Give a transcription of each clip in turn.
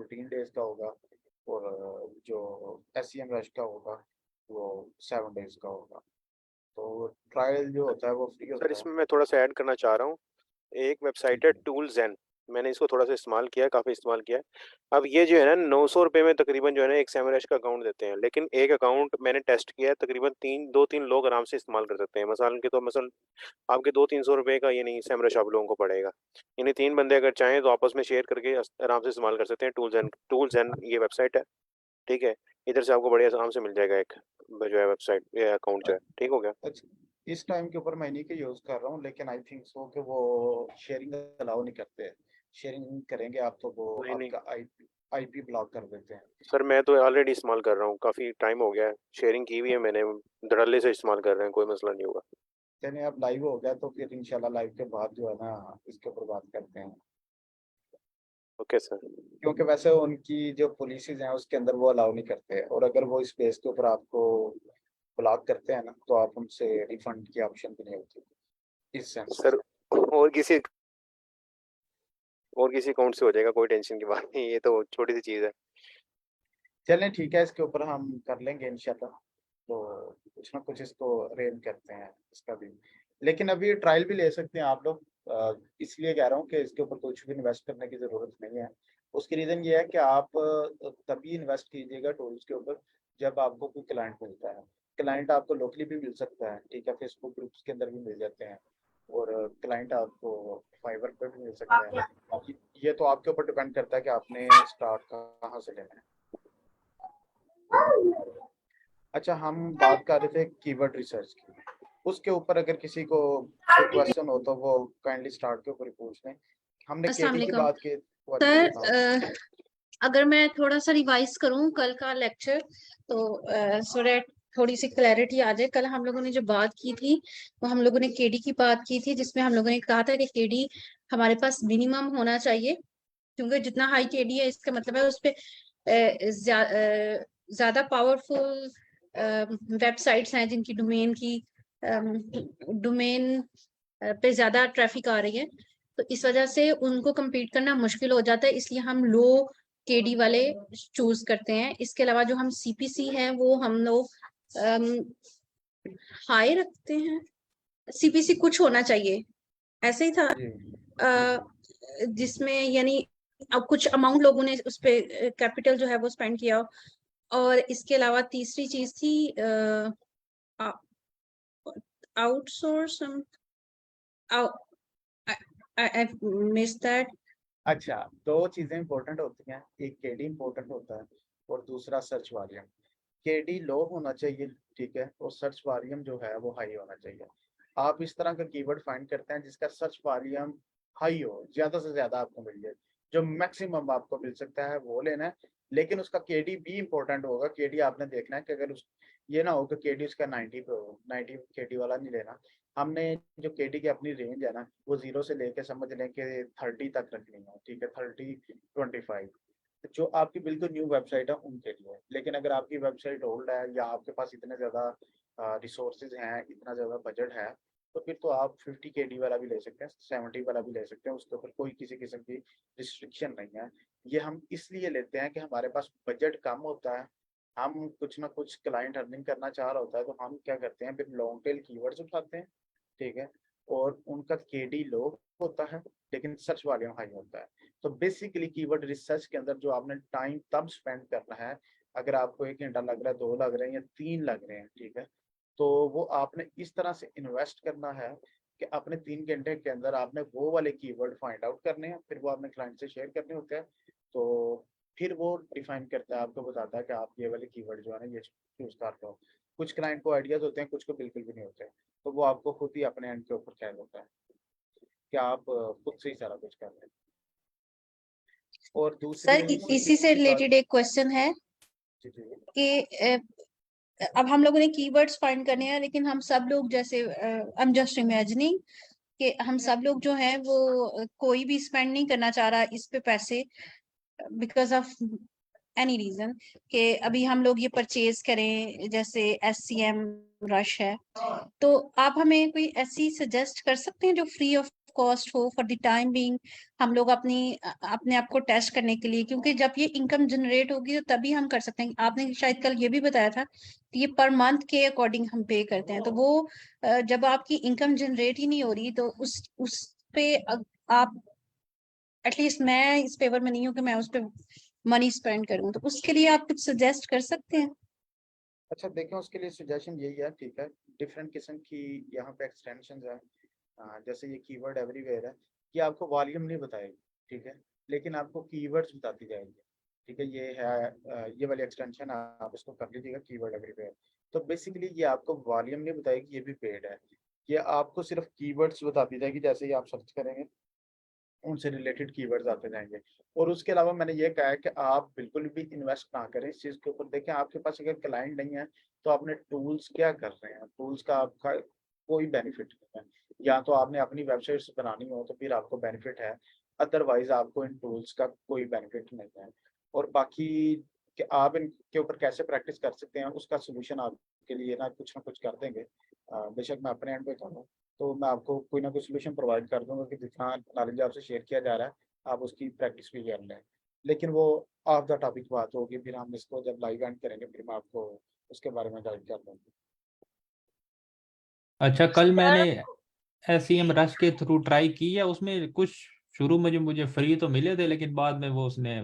14 days का होगा, और जो SCM रश का होगा वो 7 डेज का होगा। तो ट्रायल जो होता है वो फ्री सर होता है। इसमें मैं थोड़ा सा ऐड करना चाह रहा हूँ। एक वेबसाइट है टूलजेन, मैंने इसको थोड़ा सा इस्तेमाल किया है, काफ़ी इस्तेमाल किया है। अब ये जो है ना 900 रुपये में तकरीबन जो है ना एक सेमरश का अकाउंट देते हैं, लेकिन एक अकाउंट मैंने टेस्ट किया है तकरीबन 2-3 लोग आराम से इस्तेमाल कर सकते हैं। मसालन के तो मसल आपके 200-300 रुपये का ये नहीं सेमरश आप लोगों को पड़ेगा, यानी 3 बंदे अगर चाहें तो आपस में शेयर करके आराम से इस्तेमाल कर सकते हैं। टूलजेन ये वेबसाइट है, ठीक है। इधर से आपको बढ़िया आराम से मिल जाएगा एक जो है वेबसाइट या अकाउंट जो है, ठीक हो गया। अच्छा, इस टाइम के ऊपर मैं इन्हीं के यूज कर रहा हूँ, लेकिन आई थिंक सो कि वो शेयरिंग अलाउ नहीं करते। शेयरिंग करेंगे आप तो वो नहीं नहीं आपका आईपी ब्लॉक कर देते हैं। सर, मैं तो ऑलरेडी इस्तेमाल कर रहा हूँ, काफ़ी टाइम हो गया है, शेयरिंग की हुई है मैंने, धड़ल्ले से इस्तेमाल कर रहे हैं, कोई मसला नहीं होगा। चलिए अब लाइव हो गया तो फिर इंशाल्लाह लाइव के बाद जो है ना इसके ऊपर बात करते हैं, ओके सर। क्योंकि वैसे उनकी जो पॉलिसीज हैं उसके अंदर वो अलाउ नहीं करते, और अगर वो इस बेस के ऊपर आपको ब्लॉक करते हैं ना तो आप उनसे रिफंड की ऑप्शन भी नहीं होती इस सेंस सर से। और किसी अकाउंट से हो जाएगा, कोई टेंशन की बात नहीं, ये तो छोटी सी चीज़ है। चलें ठीक है, इसके ऊपर हम कर लेंगे इंशाल्लाह। तो कुछ ना कुछ इसको अरेंज करते हैं इसका भी, लेकिन अभी ट्रायल भी ले सकते हैं आप लोग। इसलिए कह रहा हूँ कि इसके ऊपर कुछ भी इन्वेस्ट करने की ज़रूरत नहीं है। उसकी रीज़न ये है कि आप तभी इन्वेस्ट कीजिएगा टूल्स के ऊपर जब आपको कोई क्लाइंट मिलता है। क्लाइंट आपको लोकली भी मिल सकता है, ठीक है, फेसबुक ग्रुप्स के अंदर भी मिल जाते हैं, और क्लाइंट आपको फाइवर पे भी मिल सकता है। ये तो आपके ऊपर डिपेंड करता है कि आपने स्टार्ट कहाँ से लेना है। अच्छा, हम बात कर रहे थे कीवर्ड रिसर्च की, उसके ऊपर अगर किसी को कोई क्वेश्चन हो तो वो काइंडली स्टार्ट के ऊपर ही पूछ लें। हमने अस्सलाम केडी की वालेकुम बात की। वालेकुम सर। सलाम। अगर मैं थोड़ा सा रिवाइज करूं कल का लेक्चर, तो सो दैट थोड़ी सी क्लैरिटी आ जाए। कल हम लोगों ने जो बात की थी वो हम लोगों ने केडी की बात की थी, जिसमें हम लोगों ने कहा था कि केडी हमारे पास मिनिमम होना चाहिए, क्योंकि जितना हाई केडी है इसका मतलब है उस पे ज्यादा पावरफुल वेबसाइट्स हैं जिनकी डोमेन पे ज्यादा ट्रैफिक आ रही है, तो इस वजह से उनको compete करना मुश्किल हो जाता है, इसलिए हम लो केडी वाले चूज करते हैं। इसके अलावा जो हम सीपीसी है वो हम लोग हाई रखते हैं। सीपीसी कुछ होना चाहिए, ऐसे ही था, जी जिसमें यानी अब कुछ अमाउंट लोगों ने उस पे कैपिटल जो है वो स्पेंड किया। और इसके अलावा तीसरी चीज थी आउटसोर्स। I miss that. अच्छा, दो चीज़ें इंपॉर्टेंट होती हैं, एक केडी इंपॉर्टेंट होता है और दूसरा सर्च वॉल्यूम। केडी लो होना चाहिए, ठीक है, और सर्च वॉल्यूम जो है वो हाई होना चाहिए। आप इस तरह का कीवर्ड फाइंड करते हैं जिसका सर्च वॉल्यूम हाई हो, ज़्यादा से ज़्यादा आपको मिल जाए, जो मैक्सिमम आपको मिल सकता है वो लेना है। लेकिन उसका केडी भी इंपॉर्टेंट होगा। केडी आपने देखना है कि अगर उस ये ना हो कि केडी उसका 90 पे हो, 90 केडी वाला नहीं लेना। हमने जो केडी की अपनी रेंज है ना वो 0 से लेके समझ लें कि 30 तक रखनी है, ठीक है, 30 25। जो आपकी बिल्कुल न्यू वेबसाइट है उनके लिए। लेकिन अगर आपकी वेबसाइट ओल्ड है या आपके पास इतने ज़्यादा रिसोर्सेज हैं, इतना ज़्यादा बजट है, तो फिर तो आप 50 केडी वाला भी ले सकते हैं, 70 वाला भी ले सकते हैं, उसके ऊपर कोई किसी किस्म की रिस्ट्रिक्शन नहीं है। ये हम इसलिए लेते हैं कि हमारे पास बजट कम होता है, हम कुछ ना कुछ क्लाइंट अर्निंग करना चाह रहा होता है, तो हम क्या करते हैं, फिर लॉन्ग टेल कीवर्ड्स उठाते हैं, ठीक है, और उनका केडी लो होता है लेकिन सर्च वॉल्यूम हाई होता है। तो बेसिकली कीवर्ड रिसर्च के अंदर जो आपने टाइम तब स्पेंड करना है, अगर आपको 1 घंटा लग रहा है, 2 लग रहे हैं या 3 लग रहे हैं, ठीक है, तो वो आपने इस तरह से इन्वेस्ट करना है कि अपने 3 घंटे के अंदर आपने वो वाले कीवर्ड फाइंड आउट करने हैं, फिर वो आपने क्लाइंट से शेयर करने होते हैं। तो फिर वो डिफाइन करता है, आपको बताता है कि आप ये वाले कीवर्ड जो है ना ये चूज कर लो। कुछ क्लाइंट को आइडियाज होते हैं, कुछ को बिल्कुल भी नहीं होते, तो वो आपको खुद ही अपने एंड के ऊपर ख्याल होता है कि आप खुद से ही सारा कुछ कर रहे हैं। और दूसरी सर इसी से की बात। रिलेटेड एक क्वेश्चन है जी जी कि अब हम लोगों ने कीवर्ड्स फाइंड करने हैं, लेकिन हम सब लोग जैसे आई एम जस्ट इमेजिनिंग कि हम सब लोग जो हैं वो कोई भी स्पेंड नहीं करना चाह रहा इस पे पैसे, बिकॉज ऑफ एनी रीजन, कि अभी हम लोग ये परचेज करें, जैसे SCM रश है। तो आप हमें कोई ऐसी सजेस्ट कर सकते हैं जो फ्री ऑफ कॉस्ट हो फॉर द टाइम बीइंग, हम लोग अपने आप को टेस्ट करने के लिए, क्योंकि जब ये इनकम जनरेट होगी तो तभी हम कर सकते हैं। आपने शायद कल ये भी बताया था कि ये पर मंथ के अकॉर्डिंग हम पे करते हैं, तो वो जब आपकी इनकम जनरेट ही नहीं हो रही तो उस पे आप, एटलीस्ट मैं इस फेवर में नहीं हूँ कि मैं उस पर मनी स्पेंड करूँ, तो उसके लिए आप कुछ सजेस्ट कर सकते हैं? अच्छा देखें, उसके लिए सजेशन यही है, ठीक है, डिफरेंट किस्म की यहाँ पे एक्सटेंशन है। जैसे ये कीवर्ड एवरीवेयर है, ये आपको वॉल्यूम नहीं बताएगी, ठीक है, लेकिन आपको कीवर्ड्स बताती जाएगी, ठीक है। ये है ये वाली एक्सटेंशन, आप इसको कर लीजिएगा, कीवर्ड एवरीवेयर। तो बेसिकली ये आपको वॉल्यूम नहीं बताएगी, ये भी पेड है। ये आपको सिर्फ कीवर्ड्स बताती जाएगी, जैसे ही आप सर्च करेंगे उनसे रिलेटेड कीवर्ड्स आते जाएंगे। और उसके अलावा मैंने ये कहा है कि आप बिल्कुल भी इन्वेस्ट ना करें इस चीज़ के ऊपर। देखें, आपके पास अगर क्लाइंट नहीं है तो आपने टूल्स क्या कर रहे हैं, टूल्स का आपका कोई बेनिफिट नहीं है। या तो आपने अपनी वेबसाइट्स बनानी हो तो फिर आपको बेनिफिट है, अदरवाइज आपको इन टूल्स का कोई बेनिफिट नहीं है। और बाकी कि आप इनके ऊपर कैसे प्रैक्टिस कर सकते हैं, उसका सोल्यूशन आपके लिए ना कुछ कर देंगे। बेशक मैं अपने एंड पे करूँ तो मैं आपको कोई ना कोई सोल्यूशन प्रोवाइड कर दूंगा कि जितना नॉलेज आपसे शेयर किया जा रहा है आप उसकी प्रैक्टिस भी कर लें। लेकिन वो ऑफ द टॉपिक बात होगी, फिर हम इसको जब लाइव एंड करेंगे फिर मैं आपको उसके बारे में गाइड कर दूंगी। अच्छा, कल मैंने सर SEM रश के थ्रू ट्राई की है, उसमें कुछ शुरू में जो मुझे फ्री तो मिले थे, लेकिन बाद में वो उसने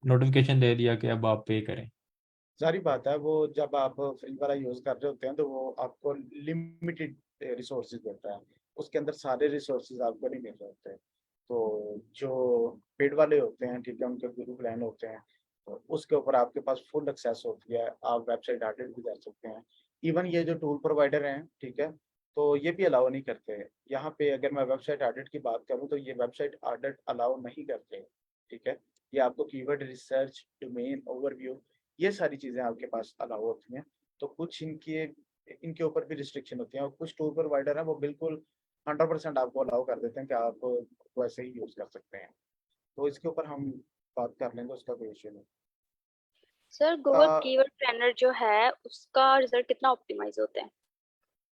नोटिफिकेशन दे दिया कि अब आप पे करें। सारी बात है, वो जब आप फ्री वाला यूज कर रहे होते हैं तो वो आपको लिमिटेड रिसोर्सेज देता है, उसके अंदर सारे रिसोर्सेज आपको नहीं मिल रहे होते। तो जो पेड वाले होते हैं, ठीक है, उनके गुरु प्लान होते हैं, तो उसके ऊपर आपके पास फुल एक्सेस होती है, आप वेबसाइट ऑडिट भी कर सकते हैं। इवन ये जो टूल प्रोवाइडर हैं, ठीक है, तो ये भी अलाउ नहीं करते। यहाँ पे अगर मैं वेबसाइट ऑडिट की बात करूँ तो ये वेबसाइट ऑडिट अलाउ नहीं करते, ठीक है। ये आपको कीवर्ड रिसर्च, डोमेन ओवरव्यू, ये सारी चीज़ें आपके पास अलाउ होती हैं। तो कुछ इनके इनके ऊपर भी रिस्ट्रिक्शन होती हैं, और कुछ टूल प्रोवाइडर हैं वो बिल्कुल 100% आपको अलाउ कर देते हैं कि आप वैसे ही यूज़ कर सकते हैं। तो इसके ऊपर हम बात कर लेंगे, उसका कोई इशू नहीं। सर गूगल अ, कीवर्ड प्लानर जो है उसका रिजल्ट कितना ऑप्टिमाइज होता है?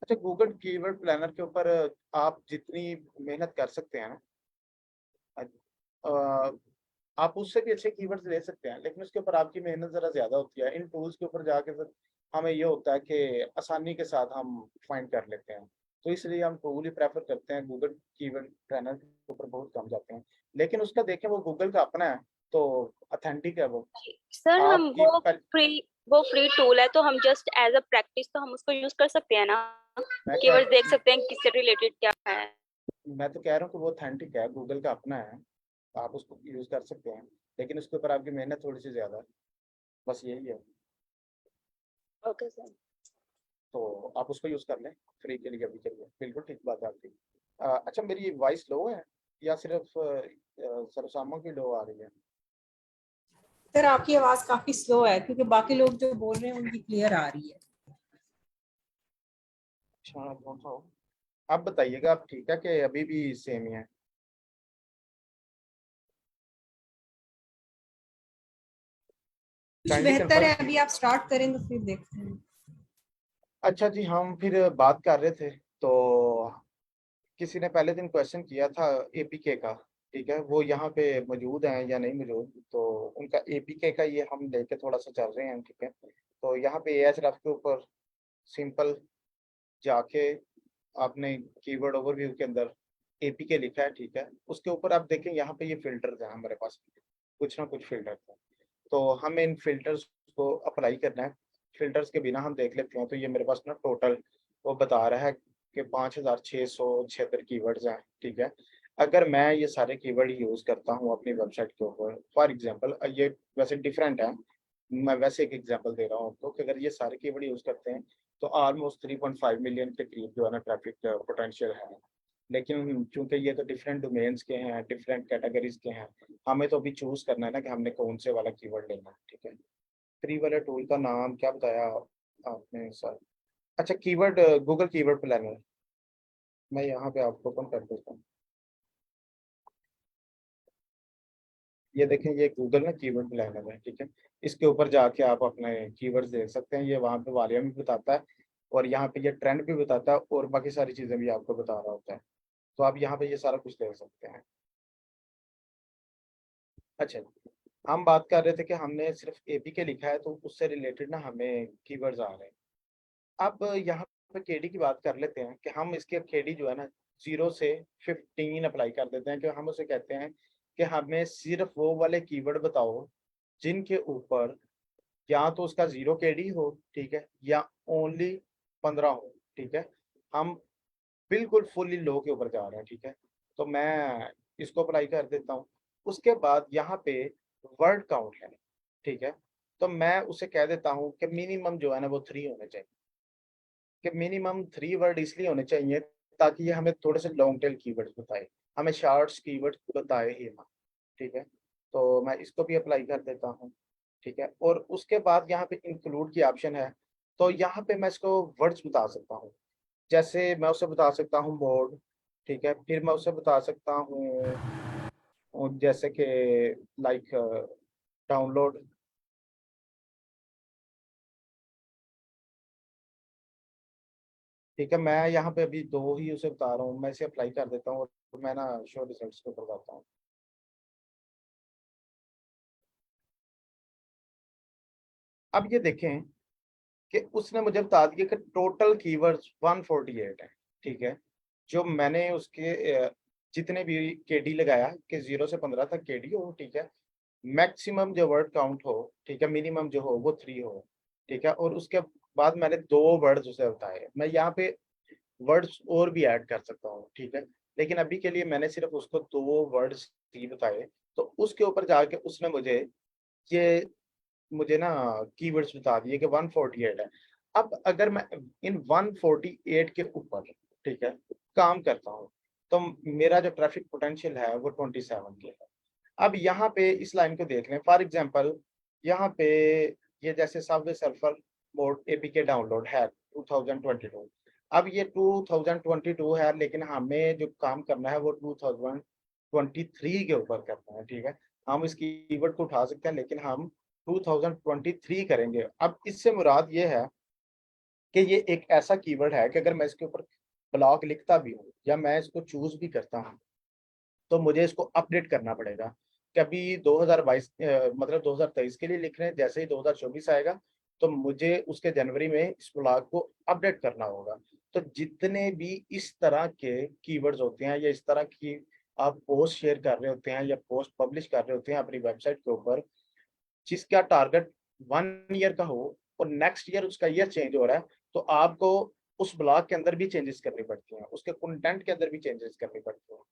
अच्छा, गूगल कीवर्ड प्लानर के ऊपर आप जितनी मेहनत कर सकते हैं ना, अ, आप उससे भी अच्छे कीवर्ड्स ले सकते हैं, लेकिन उसके ऊपर आपकी मेहनत ज़रा ज़्यादा होती है। इन टूल्स के ऊपर जाके फिर हमें ये होता है कि आसानी के साथ हम फाइंड कर लेते हैं, तो इसलिए हम टूल ही प्रेफर करते हैं। गूगल कीवर्ड प्लानर के ऊपर बहुत कम जाते हैं, लेकिन उसका देखें वो गूगल का अपना है, तो ऑथेंटिक है वो। सर हम आपकी वो फ्री टूल है तो हम जस्ट एज अ प्रैक्टिस तो हम उसको यूज कर सकते हैं ना? मैं कीवर्ड कह देख सकते हैं किससे रिलेटेड क्या है। मैं तो कह रहा हूँ कि वो ऑथेंटिक है, गूगल का अपना है, आप उसको यूज़ कर सकते हैं, लेकिन उसके ऊपर आपकी मेहनत थोड़ी सी ज़्यादा है, बस यही है। Okay sir. तो आप उसको यूज़ कर लें फ्री के लिए, अभी के लिए बिल्कुल ठीक बात है आपकी। अच्छा, मेरी वॉइस लो है या सिर्फ सरसामा की लो आ रही है? सर आपकी आवाज काफी स्लो है, क्योंकि बाकी लोग जो बोल रहे हैं उनकी क्लियर आ रही है। अच्छा, कौन सा हो? आप बताइएगा, आप ठीक है कि अभी भी सेम ही है? कुछ काइंडली बेहतर है, कंफर्म। अभी आप स्टार्ट करें तो फिर देखते हैं। अच्छा जी, हम फिर बात कर रहे थे, तो किसी ने पहले दिन क्वेश्चन किया था एपीके का, ठीक है, वो यहाँ पे मौजूद हैं या नहीं मौजूद, तो उनका एपीके का ये हम लेके थोड़ा सा चल रहे हैं, ठीक है। तो यहाँ पे एएचआरएफ के ऊपर सिंपल जाके आपने कीवर्ड ओवरव्यू के अंदर एपीके लिखा है, ठीक है, उसके ऊपर आप देखें यहाँ पे ये फिल्टर्स हैं हमारे पास, कुछ ना कुछ फिल्टर्स हैं, तो हमें इन फिल्टर्स को अप्लाई करना है। फिल्टर्स के बिना हम देख लेते हैं, तो ये मेरे पास ना टोटल वो बता रहा है कि 5676 कीवर्ड्स हैं, ठीक है। अगर मैं ये सारे कीवर्ड यूज़ करता हूँ अपनी वेबसाइट के ऊपर, फॉर एग्जांपल, ये वैसे डिफरेंट है, मैं वैसे एक एग्जांपल दे रहा हूँ आपको कि अगर ये सारे कीवर्ड यूज़ करते हैं तो ऑलमोस्ट 3.5 मिलियन के करीब जो है ना ट्रैफिक पोटेंशियल है। लेकिन चूंकि ये तो डिफरेंट डोमेन्स के हैं, डिफरेंट कैटेगरीज के हैं, हमें तो अभी चूज करना है ना कि हमने कौन से वाला कीवर्ड लेना है, ठीक है। फ्री वाले टूल का नाम क्या बताया आपने सर? अच्छा, कीवर्ड गूगल कीवर्ड प्लानर, मैं यहाँ पे आपको ओपन कर देता हूँ। ये देखें, ये गूगल ना कीवर्ड प्लानर है, ठीक है। इसके ऊपर जाके आप अपने कीवर्ड्स देख सकते हैं, ये वहाँ पे वॉल्यूम भी बताता है और यहाँ पे ये ट्रेंड भी बताता है और बाकी सारी चीज़ें भी आपको बता रहा होता है। तो आप यहाँ पे ये सारा कुछ देख सकते हैं। अच्छा, हम बात कर रहे थे कि हमने सिर्फ एपीके लिखा है तो उससे रिलेटेड ना हमें कीवर्ड्स आ रहे हैं। अब यहाँ पे केडी की बात कर लेते हैं कि हम इसके केडी जो है ना 0 से 15 अप्लाई कर देते हैं कि हम उसे कहते हैं कि हमें सिर्फ वो वाले कीवर्ड बताओ जिनके ऊपर या तो उसका 0 केडी हो, ठीक है, या ओनली 15 हो, ठीक है। हम बिल्कुल फुल्ली लो के ऊपर जा रहे हैं, ठीक है। तो मैं इसको अप्लाई कर देता हूँ। उसके बाद यहाँ पे वर्ड काउंट है, ठीक है। तो मैं उसे कह देता हूँ कि मिनिमम जो है ना वो 3 होने चाहिए, कि मिनिमम 3 वर्ड इसलिए होने चाहिए ताकि ये हमें थोड़े से लॉन्ग टेल कीवर्ड्स बताए, हमें शॉर्ट्स कीवर्ड्स बताए ही ना, ठीक है। तो मैं इसको भी अप्लाई कर देता हूँ, ठीक है। और उसके बाद यहाँ पे इंक्लूड की ऑप्शन है, तो यहाँ पे मैं इसको वर्ड्स बता सकता हूँ। जैसे मैं उसे बता सकता हूँ मोड, ठीक है। फिर मैं उसे बता सकता हूँ जैसे कि लाइक डाउनलोड, ठीक है। मैं यहाँ पे अभी 2 ही उसे बता रहा हूँ, मैं इसे अप्लाई कर देता हूँ और मैं ना शो रिजल्ट्स के ऊपर जाता हूँ। अब ये देखें कि उसने मुझे बता दिया कि टोटल कीवर्ड्स 148 है, ठीक है। जो मैंने उसके जितने भी केडी लगाया कि 0 से 15 तक केडी हो, ठीक है। मैक्सिमम जो वर्ड काउंट हो, ठीक है, मिनिमम जो हो वो 3 हो, ठीक है। और उसके बाद मैंने 2 वर्ड्स उसे बताए। मैं यहाँ पे वर्ड्स और भी ऐड कर सकता हूँ, ठीक है। लेकिन अभी के लिए मैंने सिर्फ उसको 2 वर्ड्स ही बताए। तो उसके ऊपर जाके उसने ये मुझे ना कीवर्ड्स बता दिए कि 148 है। अब अगर मैं इन 148 के ऊपर, ठीक है, काम करता हूँ, तो मेरा जो ट्रैफिक पोटेंशियल है वो 27 के है। अब यहाँ पे इस लाइन को देख लें, फॉर एग्जांपल यहाँ पे ये जैसे Subway surfer mod APK download है 2022। अब ये 2022 है, लेकिन हमें जो काम करना है वो 2023 के ऊपर करना है, ठीक है। हम इस कीवर्ड को उठा सकते हैं लेकिन हम 2023 करेंगे। अब इससे मुराद ये है कि ये एक ऐसा कीवर्ड है कि अगर मैं इसके ऊपर ब्लॉग लिखता भी हूँ या मैं इसको चूज भी करता हूँ तो मुझे इसको अपडेट करना पड़ेगा। कभी 2022 मतलब 2023 के लिए लिख रहे हैं, जैसे ही 2024 आएगा तो मुझे उसके जनवरी में इस ब्लॉग को अपडेट करना होगा। तो जितने भी इस तरह के कीवर्ड्स होते हैं या इस तरह की आप पोस्ट शेयर कर रहे होते हैं या पोस्ट पब्लिश कर रहे होते हैं अपनी वेबसाइट के ऊपर, जिसका टारगेट 1 ईयर का हो और नेक्स्ट ईयर उसका ईयर चेंज हो रहा है, तो आपको उस ब्लॉग के अंदर भी चेंजेस करनी पड़ती हैं, उसके कंटेंट के अंदर भी चेंजेस करनी पड़ती हैं।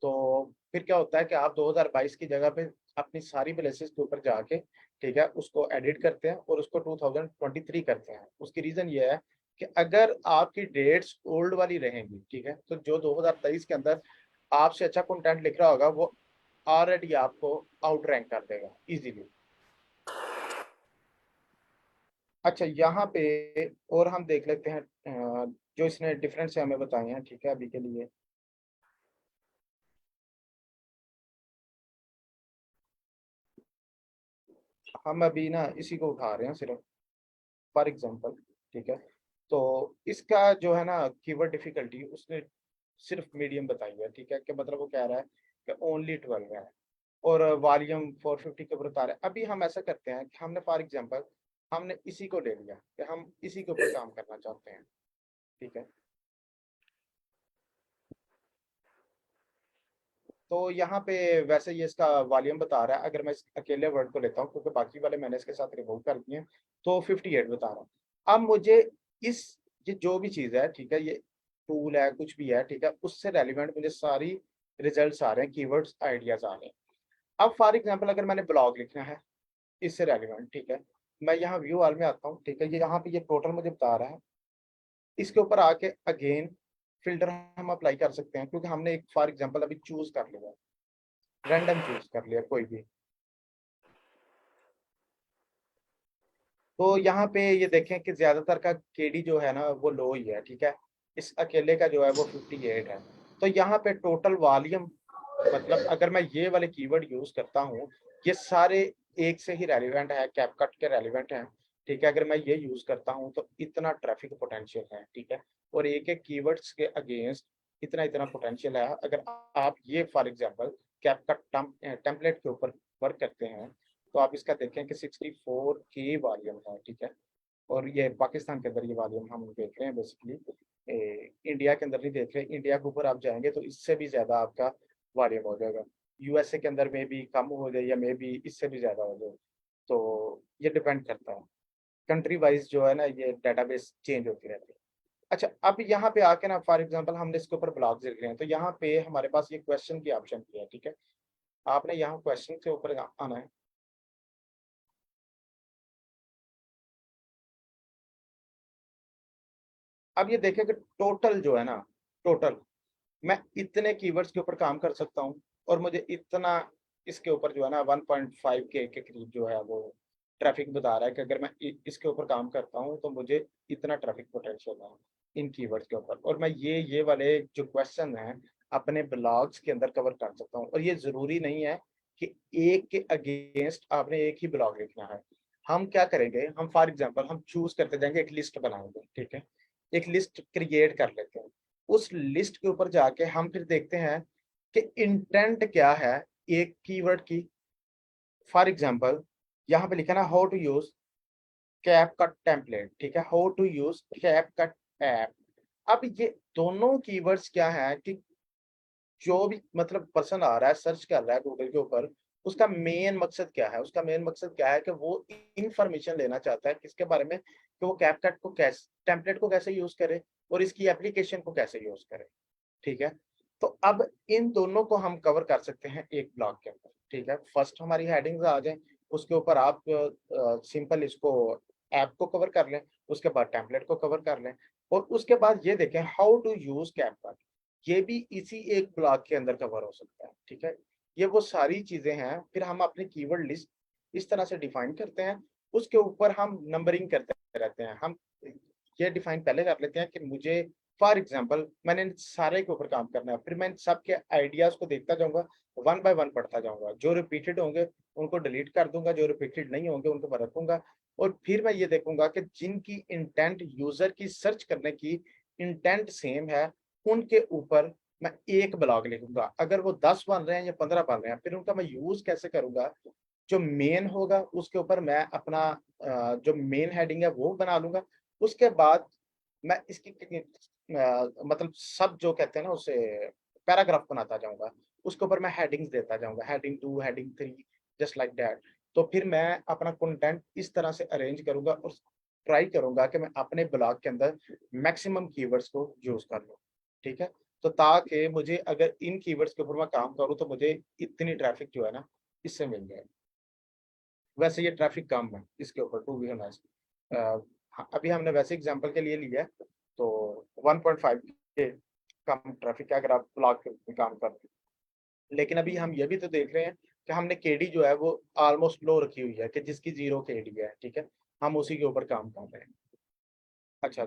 तो फिर क्या होता है कि आप 2022 की जगह पे अपनी सारी प्लेसेस के ऊपर जाके, ठीक है, उसको एडिट करते हैं और उसको 2023 करते हैं। उसकी रीज़न ये है कि अगर आपकी डेट्स ओल्ड वाली रहेंगी, ठीक है, तो जो 2023 के अंदर आपसे अच्छा कंटेंट लिख रहा होगा वो ऑलरेडी आपको आउट रैंक कर देगा ईज़िली। अच्छा, यहाँ पे और हम देख लेते हैं जो इसने डिफरेंस से हमें बताए हैं, ठीक है, अभी के लिए। हम अभी ना इसी को उठा रहे हैं सिर्फ फॉर एग्जांपल, ठीक है। तो इसका जो है ना कीवर्ड डिफिकल्टी उसने सिर्फ मीडियम बताई है, ठीक है, कि मतलब वो कह रहा है कि ओनली 12 है और वॉल्यूम 450 के ऊपर बता रहा है। अभी हम ऐसा करते हैं कि हमने फॉर एग्जांपल हमने इसी को ले लिया कि हम इसी के ऊपर काम करना चाहते हैं, ठीक है। तो यहाँ पे वैसे ये इसका वॉल्यूम बता रहा है, अगर मैं इस अकेले वर्ड को लेता हूँ क्योंकि बाकी वाले मैंने इसके साथ रिमूव कर दिए हैं, तो 58 बता रहा है। अब मुझे इस ये जो भी चीज़ है, ठीक है, ये टूल है कुछ भी है, ठीक है, उससे रेलिवेंट मुझे सारी रिजल्ट्स आ रहे हैं, कीवर्ड्स आइडियाज आ रहे हैं। अब फॉर एग्जाम्पल अगर मैंने ब्लॉग लिखना है इससे रेलिवेंट, ठीक है, मैं यहाँ व्यू ऑल में आता हूँ, ठीक है, ये यहाँ पे ये टोटल मुझे बता रहा है। इसके ऊपर आके अगेन फिल्टर हम अप्लाई कर सकते हैं क्योंकि हमने एक फॉर एग्जाम्पल अभी चूज कर लिया, रैंडम चूज कर लिया कोई भी। तो यहाँ पे ये देखें कि ज्यादातर का केडी जो है ना वो लो ही है, ठीक है। इस अकेले का जो है वो 58 है। तो यहाँ पे टोटल वॉल्यूम मतलब अगर मैं ये वाले कीवर्ड यूज करता हूँ, ये सारे एक से ही रेलिवेंट है, कैपकट के रेलिवेंट हैं, ठीक है। अगर मैं ये यूज करता हूँ तो इतना ट्रैफिक पोटेंशियल है, ठीक है। और एक एक कीवर्ड्स के अगेंस्ट इतना इतना पोटेंशियल है। अगर आप ये फॉर एग्जांपल कैपकट टेम्पलेट के ऊपर वर्क करते हैं तो आप इसका देखें कि 64K वॉल्यूम है, ठीक है। और ये पाकिस्तान के अंदर ये वॉल्यूम हम देख रहे हैं बेसिकली, इंडिया के अंदर नहीं देख रहे। इंडिया के ऊपर आप जाएंगे तो इससे भी ज़्यादा आपका वॉल्यूम हो जाएगा। यूएसए के अंदर में भी कम हो जाए या मे भी इससे भी ज़्यादा हो जाए, तो ये डिपेंड करता है कंट्री वाइज जो है ना, ये डेटाबेस चेंज होती रहती है। अच्छा, अब यहाँ पे आके ना फॉर एग्जांपल हमने इसके ऊपर ब्लॉग्स लिख रहे हैं, तो यहाँ पे हमारे पास ये क्वेश्चन की ऑप्शन की है, ठीक है। आपने यहाँ क्वेश्चन के ऊपर आना है। अब ये देखें कि टोटल जो है ना, टोटल मैं इतने कीवर्ड्स के ऊपर काम कर सकता हूँ और मुझे इतना इसके ऊपर जो है ना 1.5K के करीब जो है वो ट्रैफिक बता रहा है कि अगर मैं इसके ऊपर काम करता हूँ तो मुझे इतना ट्रैफिक पोटेंशियल है इन कीवर्ड्स के ऊपर। और मैं ये वाले जो क्वेश्चन हैं अपने ब्लॉग्स के अंदर कवर कर सकता हूँ। और ये ज़रूरी नहीं है कि एक के अगेंस्ट आपने एक ही ब्लॉग लिखना है। हम क्या करेंगे, हम फॉर एग्जाम्पल हम चूज करते जाएंगे, एक लिस्ट बनाएंगे, ठीक है। एक लिस्ट क्रिएट कर लेते हैं। उस लिस्ट के ऊपर जाके हम फिर देखते हैं कि इंटेंट क्या है एक कीवर्ड की। फॉर एग्जांपल यहाँ पे लिखा ना how to use CapCut template, ठीक है, how to use CapCut app. अब ये दोनों कीवर्ड्स क्या है कि जो भी मतलब पर्सन आ रहा है सर्च कर रहा है गूगल के ऊपर, उसका मेन मकसद क्या है? उसका मेन मकसद क्या है कि वो इंफॉर्मेशन लेना चाहता है किसके बारे में, कि वो कैपकट को कैसे, टेम्पलेट को कैसे यूज करे और इसकी एप्लीकेशन को कैसे यूज करे, ठीक है। तो अब इन दोनों को हम कवर कर सकते हैं एक ब्लॉग के अंदर, ठीक है। फर्स्ट हमारी हेडिंग्स आ जाए, उसके ऊपर आप सिंपल इसको ऐप को कवर कर लें, उसके बाद टेम्पलेट को कवर कर लें, और उसके बाद ये देखें हाउ टू यूज कैपकट, ये भी इसी एक ब्लॉग के अंदर कवर हो सकता है, ठीक है। ये वो सारी चीजें हैं। फिर हम अपनी कीवर्ड लिस्ट इस तरह से डिफाइन करते हैं, उसके ऊपर हम नंबरिंग करते रहते हैं। हम ये डिफाइन पहले कर लेते हैं कि मुझे फॉर एग्जांपल मैंने इन सारे के ऊपर काम करना है, फिर मैं इन सब के आइडियाज को देखता जाऊंगा, वन बाय वन पढ़ता जाऊंगा। जो रिपीटेड होंगे उनको डिलीट कर दूंगा, जो रिपीटेड नहीं होंगे उनको मैं रखूंगा। और फिर मैं ये देखूंगा कि जिनकी इंटेंट यूजर की सर्च करने की इंटेंट सेम है उनके ऊपर मैं एक ब्लॉग लिखूंगा। अगर वो 10 बन रहे हैं या 15 बन रहे हैं, फिर उनका मैं यूज कैसे करूंगा, जो मेन होगा उसके ऊपर मैं अपना जो मेन हेडिंग है वो बना लूंगा। उसके बाद मैं इसकी मतलब सब जो कहते हैं ना उसे पैराग्राफ बनाता जाऊंगा, उसके ऊपर मैं हेडिंग्स देता जाऊंगा, heading 2, heading 3, just like that. तो फिर मैं अपना कंटेंट इस तरह से अरेंज करूंगा और ट्राई करूंगा कि मैं अपने ब्लॉग के अंदर मैक्सिमम कीवर्ड्स को यूज कर लूँ, ठीक है। तो ताकि मुझे अगर इन कीवर्ड्स के ऊपर मैं काम करूँ तो मुझे इतनी ट्रैफिक जो है ना इससे मिल जाए। वैसे ये ट्रैफिक कम है इसके ऊपर, टू बी ऑनेस्ट। अभी हमने वैसे एग्जांपल के लिए लिया है तो 1.5 के कम ट्रैफिक है अगर आप ब्लॉग पे काम कर रहे हैं। लेकिन अभी हम ये भी तो देख रहे हैं कि हमने केडी जो है वो ऑलमोस्ट लो रखी हुई है कि जिसकी 0 केडी है, ठीक है। हम उसी के ऊपर काम कर रहे हैं। अच्छा,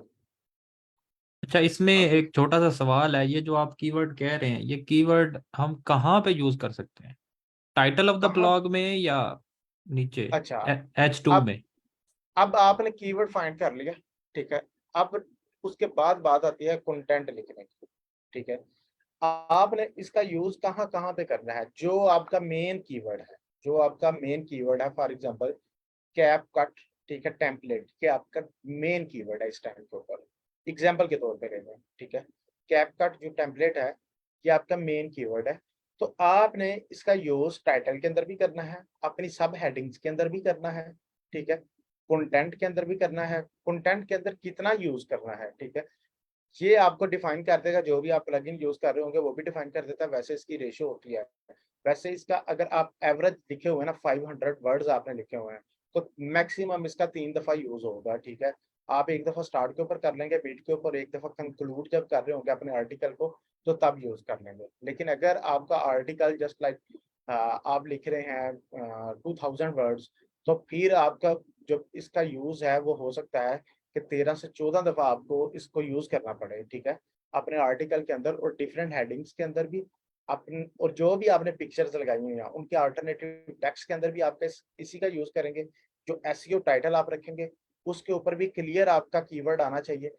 अच्छा, इसमें हाँ, एक छोटा सा सवाल है, ये जो आप कीवर्ड कह रहे हैं, ये कीवर्ड हम कहाँ पे यूज कर सकते हैं? टाइटल ऑफ द कहाँ? ब्लॉग में या नीचे अच्छा, H2 अब में? अब आपने कीवर्ड फाइंड कर लिया, ठीक है। अब उसके बाद बात आती है कंटेंट लिखने की, ठीक है। आपने इसका यूज कहाँ कहाँ पे करना है, जो आपका मेन कीवर्ड है, जो आपका मेन कीवर्ड है। फॉर एग्जांपल कैप कट, ठीक है, टेम्पलेट के आपका मेन कीवर्ड है इस टाइम के ऊपर, एग्जांपल के तौर पे ले लें, ठीक है। कैप कट जो टेम्पलेट है ये आपका मेन कीवर्ड है। तो आपने इसका यूज टाइटल के अंदर भी करना है, अपनी सब हेडिंग्स के अंदर भी करना है, ठीक है, कंटेंट के अंदर भी करना है, कंटेंट के अंदर कितना यूज करना है, ठीक है। ये आपको डिफाइन कर देगा, जो भी आप प्लगइन यूज कर रहे होंगे वो भी डिफाइन कर देता है। वैसे इसकी रेशियो होती है। वैसे इसका अगर आप एवरेज लिखे हुए हैं ना 500 वर्ड्स आपने लिखे हुए हैं तो मैक्सिमम इसका 3 दफा यूज होगा, ठीक है। आप एक दफा स्टार्ट के ऊपर कर लेंगे बीट के ऊपर, एक दफा कंक्लूड जब कर रहे होंगे अपने आर्टिकल को तो तब यूज कर लेंगे। लेकिन अगर आपका आर्टिकल जस्ट लाइक आप लिख रहे हैं 2000 वर्ड्स, तो फिर आपका जो इसका यूज है वो हो सकता है कि 13 से 14 दफा आपको इसको यूज करना पड़े, ठीक है, अपने आर्टिकल के अंदर और डिफरेंट हेडिंग्स के अंदर भी। अपन और जो भी आपने पिक्चर्स लगाई हुई हैं उनके अल्टरनेटिव टेक्स्ट के अंदर भी आपका इसी का यूज करेंगे। जो एसईओ टाइटल आप रखेंगे उसके ऊपर भी क्लियर आपका कीवर्ड आना चाहिए।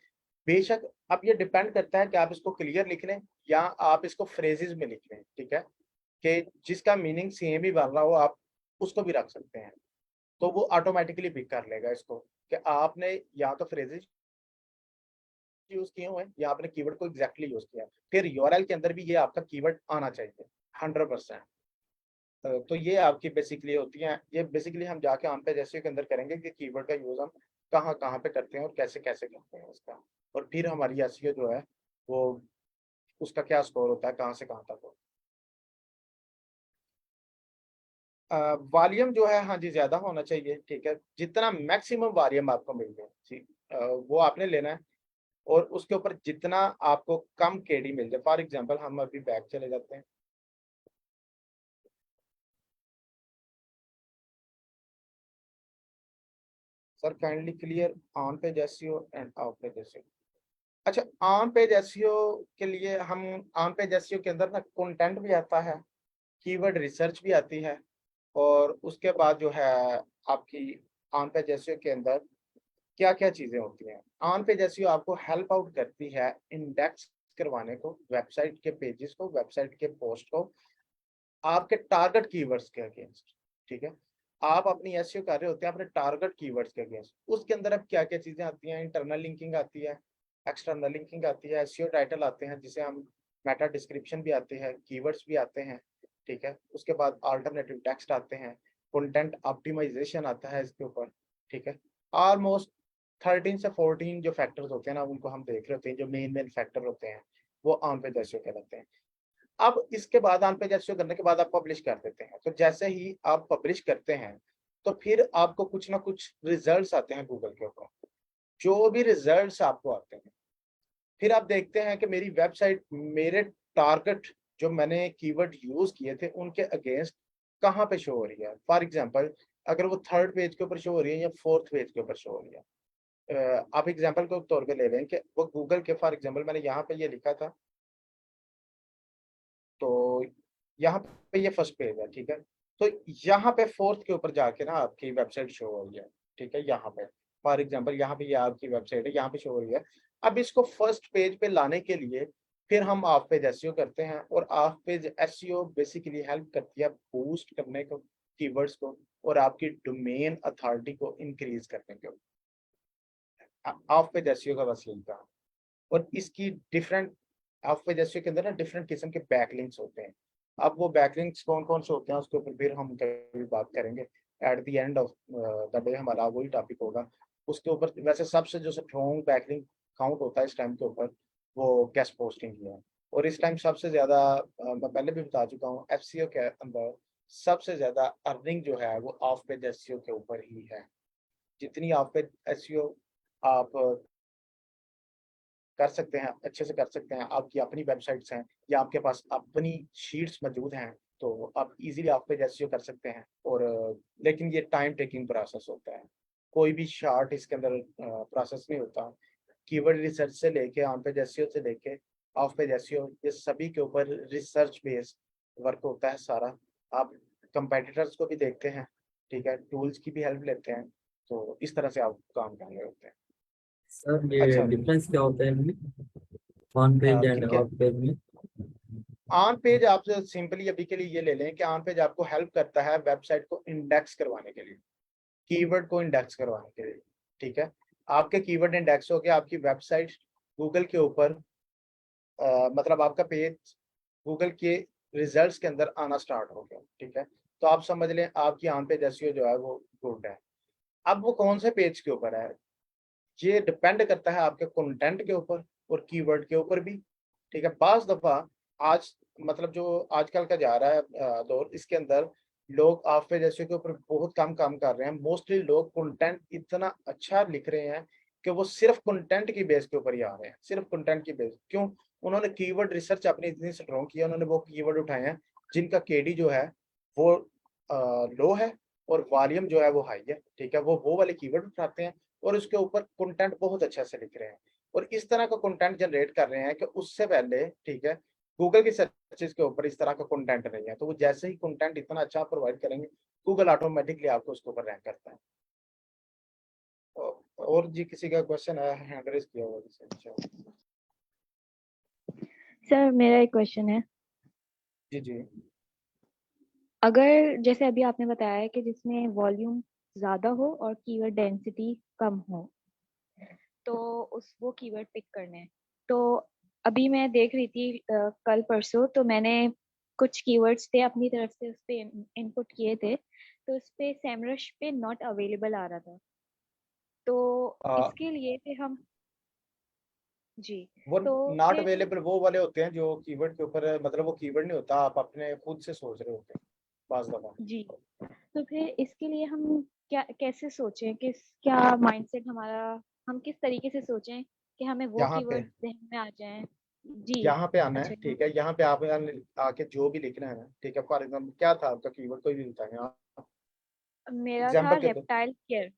बेशक अब ये डिपेंड करता है कि आप इसको क्लियर लिख लें या आप इसको फ्रेजेस में लिख लें, ठीक है, कि जिसका मीनिंग सेम ही बन रहा हो आप उसको भी रख सकते हैं, तो वो ऑटोमेटिकली पिक कर लेगा इसको कि आपने या तो फ्रेजेस यूज किए हुए हैं या आपने कीवर्ड को एग्जैक्टली यूज किया है। फिर यूआरएल के अंदर भी ये आपका कीवर्ड आना चाहिए 100%। तो ये आपकी बेसिकली होती हैं, ये बेसिकली हम जाके ऑन पेज एसईओ के अंदर करेंगे कि कीवर्ड का यूज हम कहाँ कहाँ पे करते हैं और कैसे कैसे करते हैं इसका, और फिर हमारी एसईओ जो है वो उसका क्या स्कोर होता है, कहाँ से कहाँ तक हो। वॉल्यूम जो है हाँ जी ज्यादा होना चाहिए, ठीक है, जितना मैक्सिमम वॉल्यूम आपको मिल जाए ठीक, वो आपने लेना है, और उसके ऊपर जितना आपको कम केडी मिल जाए। फॉर एग्जांपल हम अभी बैक चले जाते हैं, sir kindly clear on page SEO end of page SEO. अच्छा, ऑन पेज एसईओ के लिए हम ऑन पेज एसईओ के अंदर ना कंटेंट भी आता है, कीवर्ड रिसर्च भी आती है, और उसके बाद जो है आपकी ऑन पेज एसईओ के अंदर क्या क्या चीजें होती हैं। ऑन पेज एसईओ आपको हेल्प आउट करती है इंडेक्स करवाने को, वेबसाइट के पेजेस को, वेबसाइट के पोस्ट को आपके टारगेट कीवर्ड्स के अगेंस्ट, ठीक है। आप अपनी एसईओ कर रहे होते हैं अपने टारगेट कीवर्ड्स के अगेंस्ट, उसके अंदर अब क्या क्या चीजें आती हैं, इंटरनल लिंकिंग आती है, एक्सटर्नल लिंकिंग आती है, एसईओ टाइटल आते हैं जिसे हम मेटा डिस्क्रिप्शन भी आते हैं, कीवर्ड्स भी आते हैं, ठीक है। उसके बाद अल्टरनेटिव टेक्स्ट आते हैं, कंटेंट ऑप्टिमाइजेशन आता है इसके ऊपर, ठीक है। ऑलमोस्ट 13 से 14 जो फैक्टर्स होते हैं ना उनको हम देख रहे होते हैं, जो मेन फैक्टर होते हैं वो ऑन पेज एसईओ कहलाते हैं। अब इसके बाद ऑन पेज एसईओ करने के बाद आप पब्लिश कर देते हैं, तो जैसे ही आप पब्लिश करते हैं तो फिर आपको कुछ ना कुछ रिजल्ट्स आते हैं गूगल के ऊपर। जो भी रिजल्ट्स आपको आते हैं फिर आप देखते हैं कि मेरी वेबसाइट मेरे टारगेट जो मैंने कीवर्ड यूज किए थे उनके अगेंस्ट कहाँ पे शो हो रही है। फॉर एग्जांपल अगर वो थर्ड पेज के ऊपर शो हो रही है या फोर्थ पेज के ऊपर शो हो रही है, आप एग्जांपल के तौर पे ले लें कि वो गूगल के, फॉर एग्जांपल मैंने यहाँ पे ये लिखा था, तो यहाँ पे ये फर्स्ट पेज है, ठीक है, तो यहाँ पे फोर्थ के ऊपर जाके ना आपकी वेबसाइट शो हो रही है, ठीक है, यहाँ पे फॉर एग्जांपल यहाँ पे ये आपकी वेबसाइट है, यहाँ पे शो हो रही है। अब इसको फर्स्ट पेज पे लाने के लिए फिर हम ऑफ पेज एसईओ करते हैं, और of page SEO basically help करती है बूस्ट करने को कीवर्ड्स को और आपकी डोमेन अथॉरिटी को इंक्रीज करने को। ऑफ पेज एसईओ का बस यही था, और इसकी डिफरेंट ऑफ पेज एसईओ के अंदर ना डिफरेंट किस्म के बैकलिंक्स होते हैं। अब वो बैकलिंक्स कौन कौन से होते हैं उसके ऊपर फिर हम कभी बात करेंगे, at the end of the day हमारा वही टॉपिक होगा उसके ऊपर। वैसे सबसे जो स्ट्रॉन्ग बैकलिंक काउंट होता है इस टाइम के ऊपर वो गेस्ट पोस्टिंग ही है, और इस टाइम सबसे ज्यादा मैं पहले भी बता चुका हूँ एफसीओ के अंदर सबसे ज्यादा अर्निंग जो है वो ऑफ पेज एसईओ के ऊपर ही है। जितनी ऑफ पेज एसईओ आप कर सकते हैं, अच्छे से कर सकते हैं, आपकी अपनी वेबसाइट्स हैं या आपके पास अपनी शीट्स मौजूद हैं, तो आप इजीली आप पे एसईओ कर सकते हैं। और लेकिन ये टाइम टेकिंग प्रोसेस होता है, कोई भी शार्ट इसके अंदर प्रोसेस नहीं होता। कीवर्ड रिसर्च से लेके ऑन पेज एसईओ से लेके ऑफ पेज एसईओ ये सभी के ऊपर रिसर्च बेस्ड वर्क होता है सारा। आप कंपेटिटर्स को भी देखते हैं, ठीक है, टूल्स की भी हेल्प लेते हैं, तो इस तरह से आप काम कर रहे होते हैं। सर ये अच्छा, डिफरेंस क्या होता है इनमें, ऑन पेज एंड ठीक है, ऑफ पेज में? ऑन पेज आप सिंपली अभी के लिए ये ले लें कि ऑन पेज आपको हेल्प करता है वेबसाइट को इंडेक्स करवाने के लिए, कीवर्ड को इंडेक्स करवाने के लिए, ठीक है। आपके कीवर्ड इंडेक्स हो गया, आपकी वेबसाइट गूगल के ऊपर मतलब आपका पेज गूगल के रिजल्ट्स के अंदर आना स्टार्ट हो गया, ठीक है, तो आप समझ लें आपकी ऑन पेज एसईओ जो है वो गुड है। अब वो कौन से पेज के ऊपर है ये डिपेंड करता है आपके कंटेंट के ऊपर और कीवर्ड के ऊपर भी, ठीक है। बाज दफा आज मतलब जो आजकल का जा रहा है दौर, इसके अंदर लोग ऑफ पेज एसईओ के ऊपर बहुत कम काम कर रहे हैं। मोस्टली लोग कंटेंट इतना अच्छा लिख रहे हैं कि वो सिर्फ कंटेंट की बेस के ऊपर ही आ रहे हैं, सिर्फ कंटेंट की बेस। क्यों? उन्होंने कीवर्ड रिसर्च अपनी इतनी स्ट्रॉन्ग की है, उन्होंने वो कीवर्ड उठाए हैं जिनका केडी जो है वो लो है और वॉल्यूम जो है वो हाई है, ठीक है। वो वाले कीवर्ड उठाते हैं और उसके ऊपर कंटेंट बहुत अच्छा से लिख रहे हैं, और इस तरह का कंटेंट जनरेट कर रहे हैं कि उससे पहले, ठीक है, गूगल की सर्चेस के ऊपर इस तरह का कंटेंट नहीं है। तो वो जैसे ही कंटेंट इतना अच्छा प्रोवाइड करेंगे गूगल ऑटोमेटिकली आपको उसके ऊपर रैंक करता है। और जी किसी का क्वेश्चन है, हैंड रेज किया हुआ किसी ने? अच्छा सर मेरा एक क्वेश्चन है। जी जी अगर जैसे अभी आपने बताया कि जिसमें वॉल्यूम ज्यादा हो और कीवर्ड डेंसिटी कम हो तो वो कीवर्ड पिक करने हैं। तो अभी मैं देख रही थी कल परसों, तो मैंने कुछ कीवर्ड्स थे अपनी तरफ से उस पे इनपुट किए थे, तो उस पे सेमरश पे नॉट अवेलेबल आ रहा था। तो आ, इसके लिए फिर हम जी वो तो नॉट फिर अवेलेबल वो वाले होते हैं जो कीवर्ड के ऊपर, मतलब वो कीवर्ड नहीं होता, आप अपने खुद से सोच रहे होते हैं बाज दफा। जी तो फिर इसके लिए हम क्या कैसे सोचें, क्या माइंडसेट हमारा, हम किस तरीके से सोचें कि हमें वो यहाँ पे कीवर्ड ध्यान में आ जाएं। जी यहाँ पे आना है, अच्छा ठीक है, यहाँ पे आप आके जो भी लिखना है ना, ठीक है, फॉर एग्जाम्पल क्या था आपका कीवर्ड, कोई भी बताएं आप मेरा था एग्जाम्पल के तो रेप्टाइल केयर।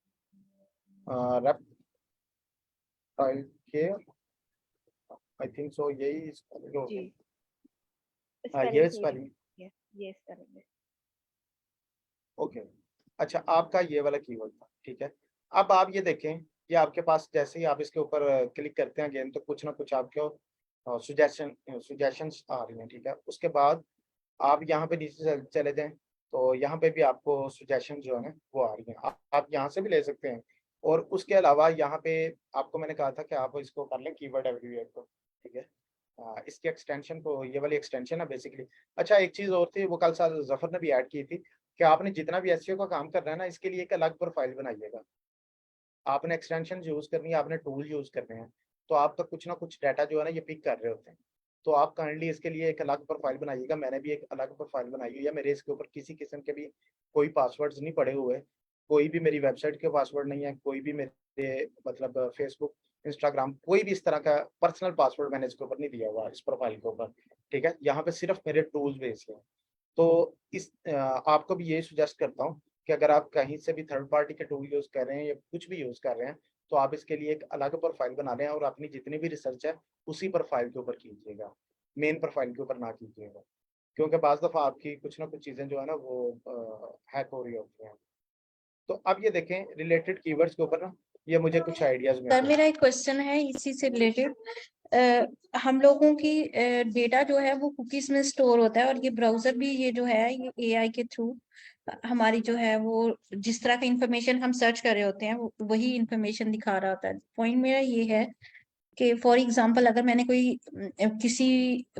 रेप्टाइल के, आई थिंक सो, यही spelling होगा। जी हाँ स्पेलिंग ये सही स्पेलिंग, है, ये स्पेलिंग है। ओके। अच्छा आपका ये वाला कीवर्ड था, ठीक है। अब आप ये देखें कि आपके पास जैसे ही आप इसके ऊपर क्लिक करते हैं अगेन, तो कुछ ना कुछ आपके सुजेशंस आ रही हैं, ठीक है। उसके बाद आप यहाँ पे नीचे चले जाएं, तो यहाँ पे भी आपको सुजेशन जो है ना वो आ रही हैं, आप यहाँ से भी ले सकते हैं। और उसके अलावा यहाँ पे आपको मैंने कहा था कि आप इसको कर लें कीवर्ड एवरीवेयर को, ठीक है। इसकी एक्सटेंशन को, ये वाली एक्सटेंशन है बेसिकली। अच्छा एक चीज़ और थी, वो कल साल जफर ने भी ऐड की थी कि आपने जितना भी एसईओ का काम कर रहा है ना, इसके लिए एक अलग प्रोफाइल बनाइएगा। आपने एक्सटेंशन यूज करनी है, आपने टूल यूज करने हैं, तो आपका कुछ ना कुछ डाटा जो है ना ये पिक कर रहे होते हैं। तो आप काइंडली इसके लिए एक अलग प्रोफाइल बनाइएगा। मैंने भी एक अलग प्रोफाइल बनाई हुई है। मेरे इसके ऊपर किसी किस्म के भी कोई पासवर्ड्स नहीं पड़े हुए, कोई भी मेरी वेबसाइट के पासवर्ड नहीं है, कोई भी मेरे मतलब फेसबुक इंस्टाग्राम कोई भी इस तरह का पर्सनल पासवर्ड मैंने इसके ऊपर नहीं दिया हुआ इस प्रोफाइल के ऊपर, ठीक है। यहाँ पे सिर्फ मेरे टूल्स बेस्ड हैं। तो आपको भी यही सुजेस्ट करता हूँ कि अगर आप कहीं से भी थर्ड पार्टी के टूल यूज कर रहे हैं या कुछ भी यूज कर रहे हैं, तो आप इसके लिए एक अलग प्रोफाइल बना लें और अपनी जितनी भी रिसर्च है उसी प्रोफाइल के ऊपर कीजिएगा, मेन प्रोफाइल के ऊपर ना कीजिएगा। क्योंकि बाज दफा आपकी कुछ ना कुछ चीजें जो है ना वो हैक हो रही होती हैं। तो अब ये देखें रिलेटेड कीवर्ड्स के ऊपर ना, ये मुझे कुछ आइडियाज मिल सर रहे मेरा एक क्वेश्चन है इसी से रिलेटेड। हम लोगों की डेटा जो है वो कुकीज में स्टोर होता है, और ये ब्राउजर भी ये जो है ये एआई के थ्रू हमारी जो है वो जिस तरह का इंफॉर्मेशन हम सर्च कर रहे होते हैं वही इंफॉर्मेशन दिखा रहा होता है। पॉइंट मेरा ये है कि फॉर एग्जांपल अगर मैंने कोई किसी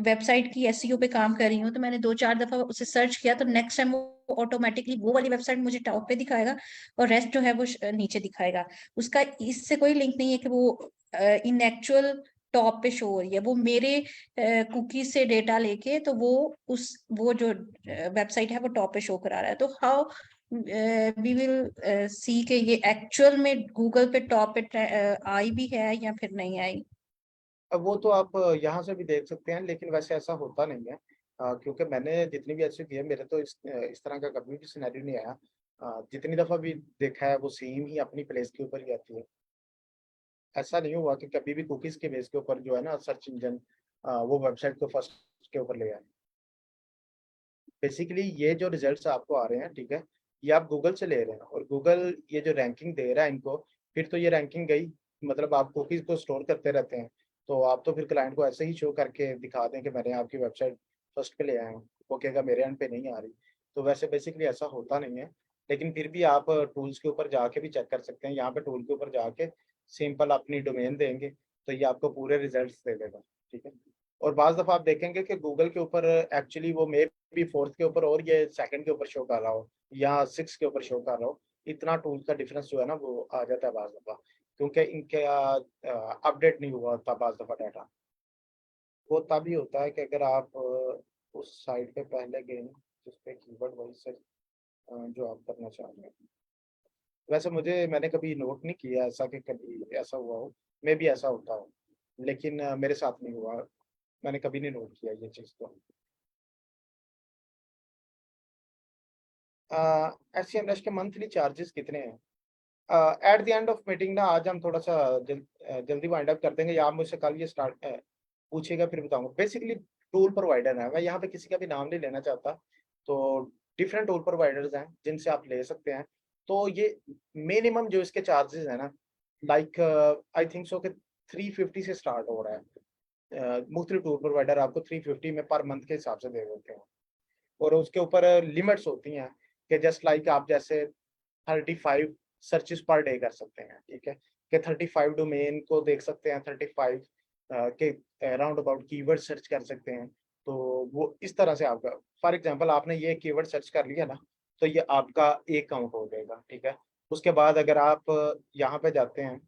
वेबसाइट की एसईओ पे काम कर रही हूँ, तो मैंने 2-4 दफा उसे सर्च किया, तो नेक्स्ट टाइम वो ऑटोमेटिकली वो वाली वेबसाइट मुझे टॉप पे दिखाएगा और रेस्ट जो है वो नीचे दिखाएगा। उसका इससे कोई लिंक नहीं है कि वो इन एक्चुअल टॉप पे शो हो रही है। वो मेरे कुकी से डेटा लेके तो वो जो वेबसाइट है वो टॉप पे शो करा रहा है। तो हाउ वी विल सी के ये एक्चुअल में गूगल पे टॉप पे आई भी है या फिर नहीं आई। अब वो तो आप यहाँ से भी देख सकते हैं, लेकिन वैसे ऐसा होता नहीं है। क्योंकि मैंने जितनी भी ऐसी की है, मेरे तो इस तरह का कभी भी सिनेरियो नहीं आया। जितनी दफा भी देखा है वो सेम ही अपनी प्लेस के ऊपर ही आती है। ऐसा नहीं हुआ कि कभी भी कुकीज के बेस के ऊपर जो है ना सर्च इंजन वो वेबसाइट को फर्स्ट के ऊपर ले आए। बेसिकली ये जो रिजल्ट्स आपको आ रहे हैं, ठीक है, ये आप गूगल से ले रहे हैं, और गूगल ये जो रैंकिंग दे रहा है इनको, फिर तो ये रैंकिंग गई, मतलब आप कुकीज को स्टोर करते रहते हैं, तो आप तो फिर क्लाइंट को ऐसे ही शो करके दिखा दें कि मैंने आपकी वेबसाइट फर्स्ट पे ले आया हूँ, वो कहेगा मेरे एंड पे नहीं आ रही। तो वैसे बेसिकली ऐसा होता नहीं है, लेकिन फिर भी आप टूल्स के ऊपर जाके भी चेक कर सकते हैं। यहाँ पे टूल के ऊपर जाके सिंपल अपनी डोमेन देंगे तो ये आपको पूरे रिजल्ट्स दे देगा, ठीक है। और बाज़ दफ़ा आप देखेंगे कि गूगल के ऊपर एक्चुअली वो मे बी फोर्थ के ऊपर और ये सेकंड के ऊपर शो कर रहा हो या सिक्स के ऊपर शो कर रहा हो। इतना टूल का डिफरेंस जो है ना वो आ जाता है बाज़ दफ़ा, क्योंकि इनके अपडेट नहीं हुआ होता बाज़ दफ़ा डाटा। वो तभी होता है कि अगर आप उस साइट पे पहले गए जिस पे कीवर्ड वही से जो आप करना चाह रहे हैं। वैसे मैंने कभी नोट नहीं किया ऐसा कि कभी ऐसा हुआ हो, मे भी ऐसा होता हो, लेकिन मेरे साथ नहीं हुआ। मैंने कभी नहीं नोट किया ये चीज़ तो। एससीएमएस के मंथली चार्जेस कितने हैं? At the end of meeting ना आज हम थोड़ा सा जल्दी वाइंड अप कर देंगे, या आप मुझसे कल ये स्टार्ट पूछिएगा फिर बताऊंगा। बेसिकली टूल प्रोवाइडर है, मैं यहाँ पे किसी का भी नाम नहीं लेना चाहता, तो डिफरेंट टूल प्रोवाइडर्स हैं जिनसे आप ले सकते हैं। तो ये मिनिमम जो इसके चार्जेस है ना, लाइक आई थिंक सो कि 350 से स्टार्ट हो रहा है। मुख्तलिफ टूर प्रोवाइडर आपको 350 में पर मंथ के हिसाब से दे देते हैं, और उसके ऊपर लिमिट्स होती हैं कि जस्ट लाइक आप जैसे 35 सर्चेस पर डे कर सकते हैं, ठीक है, कि 35 डोमेन को देख सकते हैं, 35 के राउंड अबाउट कीवर्ड सर्च कर सकते हैं। तो वो इस तरह से आपका, फॉर एग्जांपल आपने ये कीवर्ड सर्च कर लिया ना, तो ये आपका एक काउंट हो जाएगा, ठीक है। उसके बाद अगर आप यहाँ पे जाते हैं,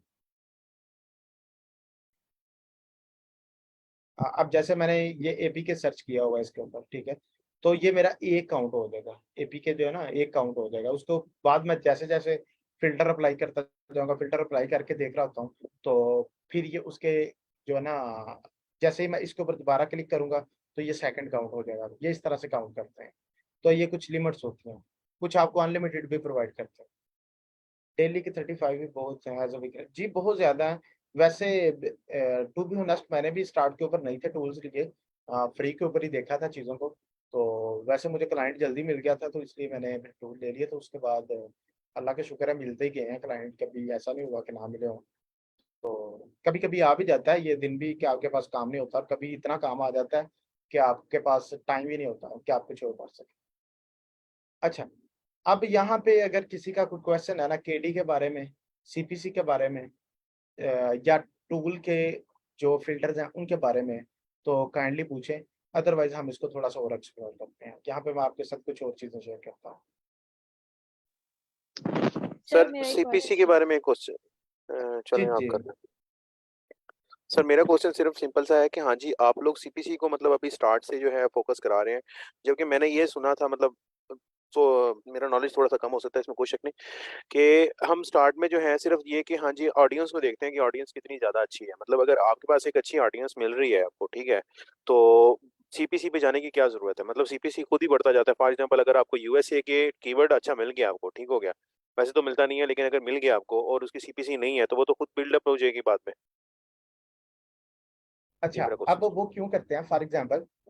अब जैसे मैंने ये एपी के सर्च किया हुआ है इसके ऊपर, ठीक है, तो ये मेरा एक काउंट हो जाएगा, एपी के जो है ना एक काउंट हो जाएगा। उसको बाद में जैसे जैसे फिल्टर अप्लाई करता जाऊंगा, फिल्टर अप्लाई करके देख रहा होता हूँ, तो फिर ये उसके जो है ना, जैसे ही मैं इसके ऊपर दोबारा क्लिक करूंगा तो ये सेकंड काउंट हो जाएगा। ये इस तरह से काउंट करते हैं। तो ये कुछ लिमिट्स होती हैं, कुछ आपको अनलिमिटेड भी प्रोवाइड करते हैं। डेली के 35 भी बहुत हैं एज अ वीक जी, बहुत ज्यादा है वैसे। टू बी ऑनेस्ट मैंने भी स्टार्ट के ऊपर नहीं थे टूल्स लिए, फ्री के ऊपर ही देखा था चीज़ों को। तो वैसे मुझे क्लाइंट जल्दी मिल गया था, तो इसलिए मैंने टूल ले लिया। तो उसके बाद अल्लाह का शुक्र है मिलते ही गए हैं क्लाइंट, कभी ऐसा नहीं हुआ कि ना मिले हों। तो कभी कभी आ भी जाता है ये दिन भी कि आपके पास काम नहीं होता, कभी इतना काम आ जाता है कि आपके पास टाइम ही नहीं होता कि आप कुछ और कर सकें। अच्छा, अब यहाँ पे अगर किसी का कोई क्वेश्चन है ना केडी के बारे में, सीपीसी के बारे में, या टूल के जो फिल्टर्स हैं उनके बारे में, तो काइंडली पूछें। अदरवाइज हम इसको थोड़ा सा और एक्सप्लोर करते हैं। यहाँ पे मैं आपके साथ कुछ और चीजें शेयर करता हूँ। सर मेरा एक और सीपीसी के बारे में एक क्वेश्चन चलें आप जी कर लें। सर मेरा क्वेश्चन सिर्फ सिंपल सा है कि हाँ जी आप लोग सीपीसी को मतलब अभी स्टार्ट से जो है फोकस करा रहे हैं, जबकि मैंने ये सुना था मतलब, तो मेरा नॉलेज थोड़ा सा कम हो सकता है इसमें कोई शक नहीं, कि हम स्टार्ट में जो है सिर्फ ये कि हाँ जी ऑडियंस को देखते हैं कि ऑडियंस कितनी ज़्यादा अच्छी है। मतलब अगर आपके पास एक अच्छी ऑडियंस मिल रही है आपको, ठीक है, तो सीपीसी पे जाने की क्या ज़रूरत है। मतलब सीपीसी खुद ही बढ़ता जाता है। फॉर एग्जांपल अगर आपको यूएसए के कीवर्ड अच्छा मिल गया आपको, ठीक हो गया, वैसे तो मिलता नहीं है, लेकिन अगर मिल गया आपको और उसकी सीपीसी नहीं है तो वो तो खुद बिल्डअप हो जाएगी बाद में। ये अच्छा, मेरा अब क्वेश्चन। वो क्यों करते हैं?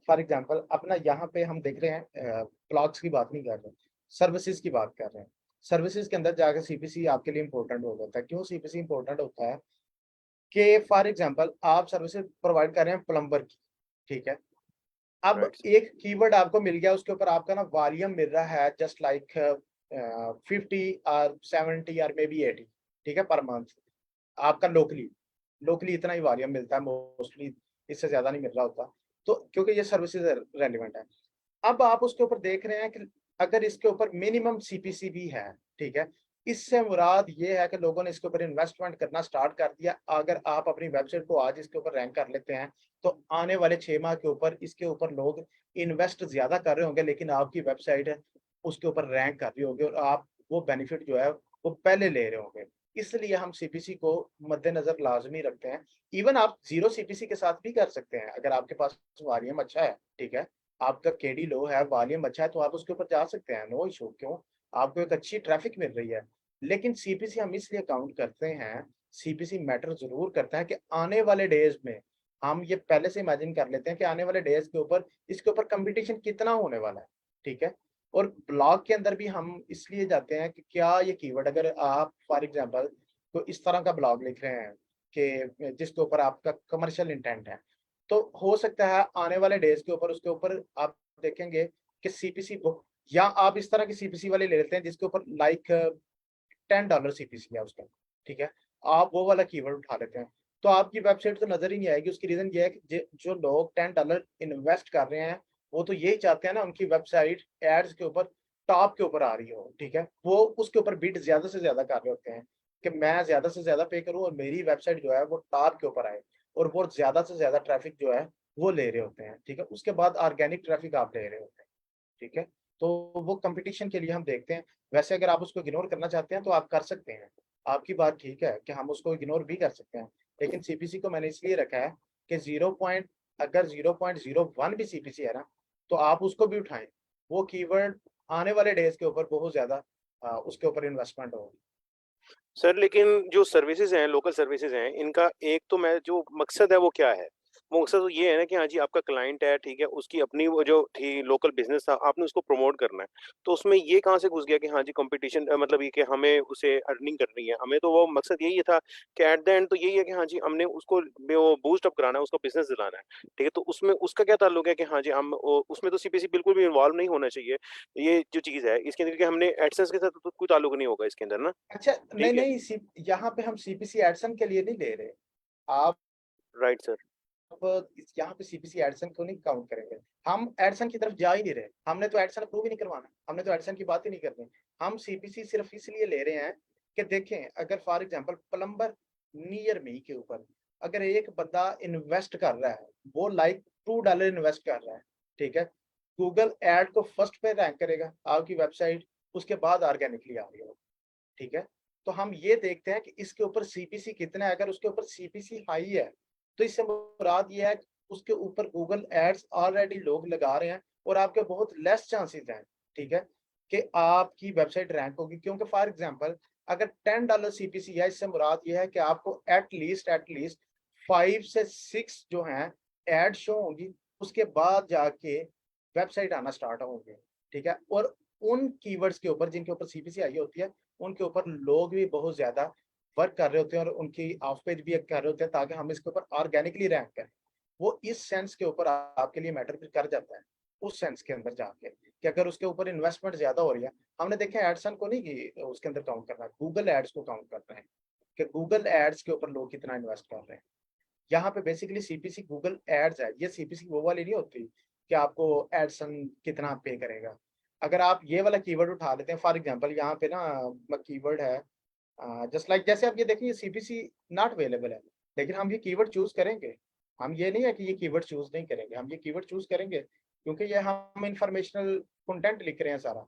फॉर एग्जांपल अपना यहाँ पे हम देख रहे हैं, प्लॉट्स की बात नहीं कर रहे, सर्विसेज की बात कर रहे हैं। सर्विसेज के अंदर जाकर सीपीसी आपके लिए इंपॉर्टेंट हो जाता है। क्यों सीपीसी इंपॉर्टेंट होता है? कि फॉर एग्जांपल आप सर्विसेज प्रोवाइड कर रहे हैं प्लम्बर की, ठीक है, अब राइट। एक कीवर्ड आपको मिल गया, उसके ऊपर आपका ना वॉल्यूम मिल रहा है जस्ट लाइक 50 और 70 और मे बी 80, ठीक है, पर मंथ। आपका लोकली इतना ही वॉल्यूम मिलता है मोस्टली, इससे ज्यादा नहीं मिल रहा होता। तो क्योंकि ये सर्विसेज रेलिवेंट है, अब आप उसके ऊपर देख रहे हैं कि अगर इसके ऊपर मिनिमम सीपीसी भी है, ठीक है, इससे मुराद ये है कि लोगों ने इसके ऊपर इन्वेस्टमेंट करना स्टार्ट कर दिया। अगर आप अपनी वेबसाइट को आज इसके ऊपर रैंक कर लेते हैं, तो आने वाले 6 माह के ऊपर इसके ऊपर लोग इन्वेस्ट ज्यादा कर रहे होंगे, लेकिन आपकी वेबसाइट है उसके ऊपर रैंक कर रही होगी और आप वो बेनिफिट जो है वो पहले ले रहे होंगे। इसलिए हम सीपीसी को मद्देनजर लाजमी रखते हैं। इवन आप जीरो सीपीसी के साथ भी कर सकते हैं। अगर आपके पास वॉल्यूम अच्छा है, ठीक है, आपका केडी लो है, वॉल्यूम अच्छा है, तो आप उसके ऊपर जा सकते हैं, नो इशू। क्यों? आपको एक अच्छी ट्रैफिक मिल रही है। लेकिन सीपीसी हम इसलिए काउंट करते हैं, सीपीसी मैटर जरूर करता है कि आने वाले डेज में हम ये पहले से इमेजिन कर लेते हैं कि आने वाले डेज के ऊपर इसके ऊपर कंपटीशन कितना होने वाला है, ठीक है। और ब्लॉग के अंदर भी हम इसलिए जाते हैं कि क्या ये कीवर्ड, अगर आप फॉर एग्जांपल तो इस तरह का ब्लॉग लिख रहे हैं कि जिसके ऊपर आपका कमर्शियल इंटेंट है, तो हो सकता है आने वाले डेज के ऊपर उसके ऊपर आप देखेंगे कि सीपीसी बुक, या आप इस तरह की सीपीसी वाले ले लेते हैं जिसके ऊपर लाइक $10 सीपीसी है उसका, ठीक है, आप वो वाला कीवर्ड उठा लेते हैं, तो आपकी वेबसाइट तो नजर ही नहीं आएगी। उसकी रीजन ये है कि जो लोग $10 इन्वेस्ट कर रहे हैं, वो तो यही चाहते हैं ना उनकी वेबसाइट एड्स के ऊपर टॉप के ऊपर आ रही हो, ठीक है, वो उसके ऊपर बिड ज्यादा से ज्यादा कर रहे होते हैं कि मैं ज्यादा से ज्यादा पे करूं और मेरी वेबसाइट जो है वो टॉप के ऊपर आए, और वो ज्यादा से ज्यादा ट्रैफिक जो है वो ले रहे होते हैं, ठीक है। उसके बाद ऑर्गेनिक ट्रैफिक आप ले रहे होते हैं, ठीक है। तो वो कंपटीशन के लिए हम देखते हैं। वैसे अगर आप उसको इग्नोर करना चाहते हैं तो आप कर सकते हैं, आपकी बात ठीक है कि हम उसको इग्नोर भी कर सकते हैं, लेकिन सीपीसी को मैंने इसलिए रखा है कि अगर 0.01 भी सीपीसी है ना, तो आप उसको भी उठाएं। वो कीवर्ड आने वाले डेज के ऊपर बहुत ज्यादा उसके ऊपर इन्वेस्टमेंट होगी। सर लेकिन जो सर्विसेज हैं, लोकल सर्विसेज हैं, इनका एक तो मैं जो मकसद है वो क्या है, वो मकसद तो ये है ना कि हाँ जी आपका क्लाइंट है, ठीक है, उसकी अपनी वो जो थी लोकल बिज़नेस था, आपने उसको प्रमोट करना है। तो उसमें ये कहाँ से घुस गया कि हाँ जी कॉम्पिटिशन मतलब ये कि हमें उसे अर्निंग करनी है। हमें तो वो मकसद यही था कि एट द एंड तो यही है कि हाँ जी हमने उसको वो बूस्ट अप कराना है, उसको बिज़नेस दिलाना है, ठीक है? तो उसमें उसका क्या ताल्लुक है कि हाँ जी हम उसमें तो सीपीसी बिल्कुल भी इन्वॉल्व नहीं होना चाहिए। ये जो चीज़ है इसके अंदर कि हमने एडसेंस के साथ तो कोई ताल्लुक नहीं होगा इसके अंदर ना, अच्छा, नहीं ठीक है? नहीं, यहाँ पे हम सीपीसी एडसन के लिए नहीं ले रहे। आप राइट सर। यहाँ पे सीपीसी एडसन को नहीं काउंट करेंगे। हम एडसन की तरफ जा ही नहीं रहे। हमने तो एडसन अप्रूव ही नहीं करवाना। हमने तो एडसन की बात ही नहीं करनी। हम सीपीसी सिर्फ इसलिए ले रहे हैं कि देखें, अगर for example plumber near me के ऊपर अगर एक बंदा इन्वेस्ट कर रहा है, वो लाइक $2 इन्वेस्ट कर रहा है, ठीक है? गूगल एड को फर्स्ट पे रैंक करेगा आपकी वेबसाइट, उसके बाद ऑर्गेनिकली आ रही होगी, ठीक है? तो हम ये देखते हैं कि इसके ऊपर सीपीसी कितना है। अगर उसके ऊपर सीपीसी हाई है तो इससे मुराद ये है कि उसके ऊपर गूगल एड्स ऑलरेडी लोग लगा रहे हैं और आपके बहुत लेस चांसेस हैं, ठीक है, कि आपकी वेबसाइट रैंक होगी। क्योंकि फॉर एग्जांपल अगर $10 सीपीसी है, इससे मुराद ये है कि आपको एटलीस्ट 5 से 6 जो हैं एड शो होंगी, उसके बाद जाके वेबसाइट आना स्टार्ट होंगे, ठीक है? और उन कीवर्ड्स के ऊपर जिनके ऊपर सीपीसी आई होती है, उनके ऊपर लोग भी बहुत ज्यादा वर्क कर रहे होते हैं और उनकी ऑफ पेज भी कर रहे होते हैं ताकि हम इसके ऊपर ऑर्गेनिकली रैंक करें। वो इस सेंस के ऊपर आपके लिए मैटर कर जाता है, उस सेंस के अंदर जाके कि अगर उसके ऊपर इन्वेस्टमेंट ज्यादा हो रही है। हमने देखा एडसन को नहीं कि उसके अंदर काउंट करना है, गूगल एड्स को काउंट करना है कि गूगल एड्स के ऊपर लोग कितना इन्वेस्ट कर रहे हैं। यहाँ पे बेसिकली सीपीसी गूगल एड्स है, ये सीपीसी वो वाली नहीं होती कि आपको एडसन कितना पे करेगा। अगर आप ये वाला कीवर्ड उठा लेते हैं, फॉर एग्जांपल यहाँ पे ना कीवर्ड है जस्ट लाइक, जैसे आप ये देखिए सीपीसी नॉट अवेलेबल है, लेकिन हम ये कीवर्ड चूज करेंगे। हम ये नहीं है कि ये कीवर्ड चूज नहीं करेंगे, हम ये कीवर्ड चूज करेंगे क्योंकि ये हम इंफॉर्मेशनल कंटेंट लिख रहे हैं सारा,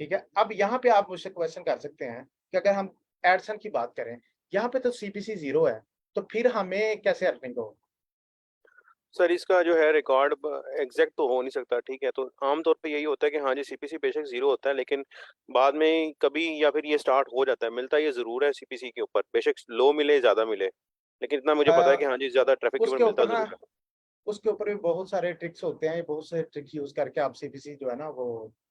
ठीक है? अब यहाँ पे आप मुझसे क्वेश्चन कर सकते हैं कि अगर हम एडसन की बात करें, यहाँ पे तो सीपीसी 0 है, तो फिर हमें कैसे अर्निंग हो? सर इसका जो है रिकॉर्ड एग्जैक्ट तो हो नहीं सकता, ठीक है? तो आमतौर पे यही होता है कि हाँ जी सीपीसी बेशक 0 होता है, लेकिन बाद में कभी या फिर ये स्टार्ट हो जाता है, मिलता ये ज़रूर है सीपीसी के ऊपर, बेशक लो मिले, ज़्यादा मिले। लेकिन इतना मुझे पता है कि हाँ जी ज़्यादा ट्रैफिक के ऊपर उसके मिलता ऊपर ना, ज़रूर है। उसके ऊपर भी बहुत सारे ट्रिक्स होते हैं, बहुत से ट्रिक यूज करके आप सीपीसी जो है ना वो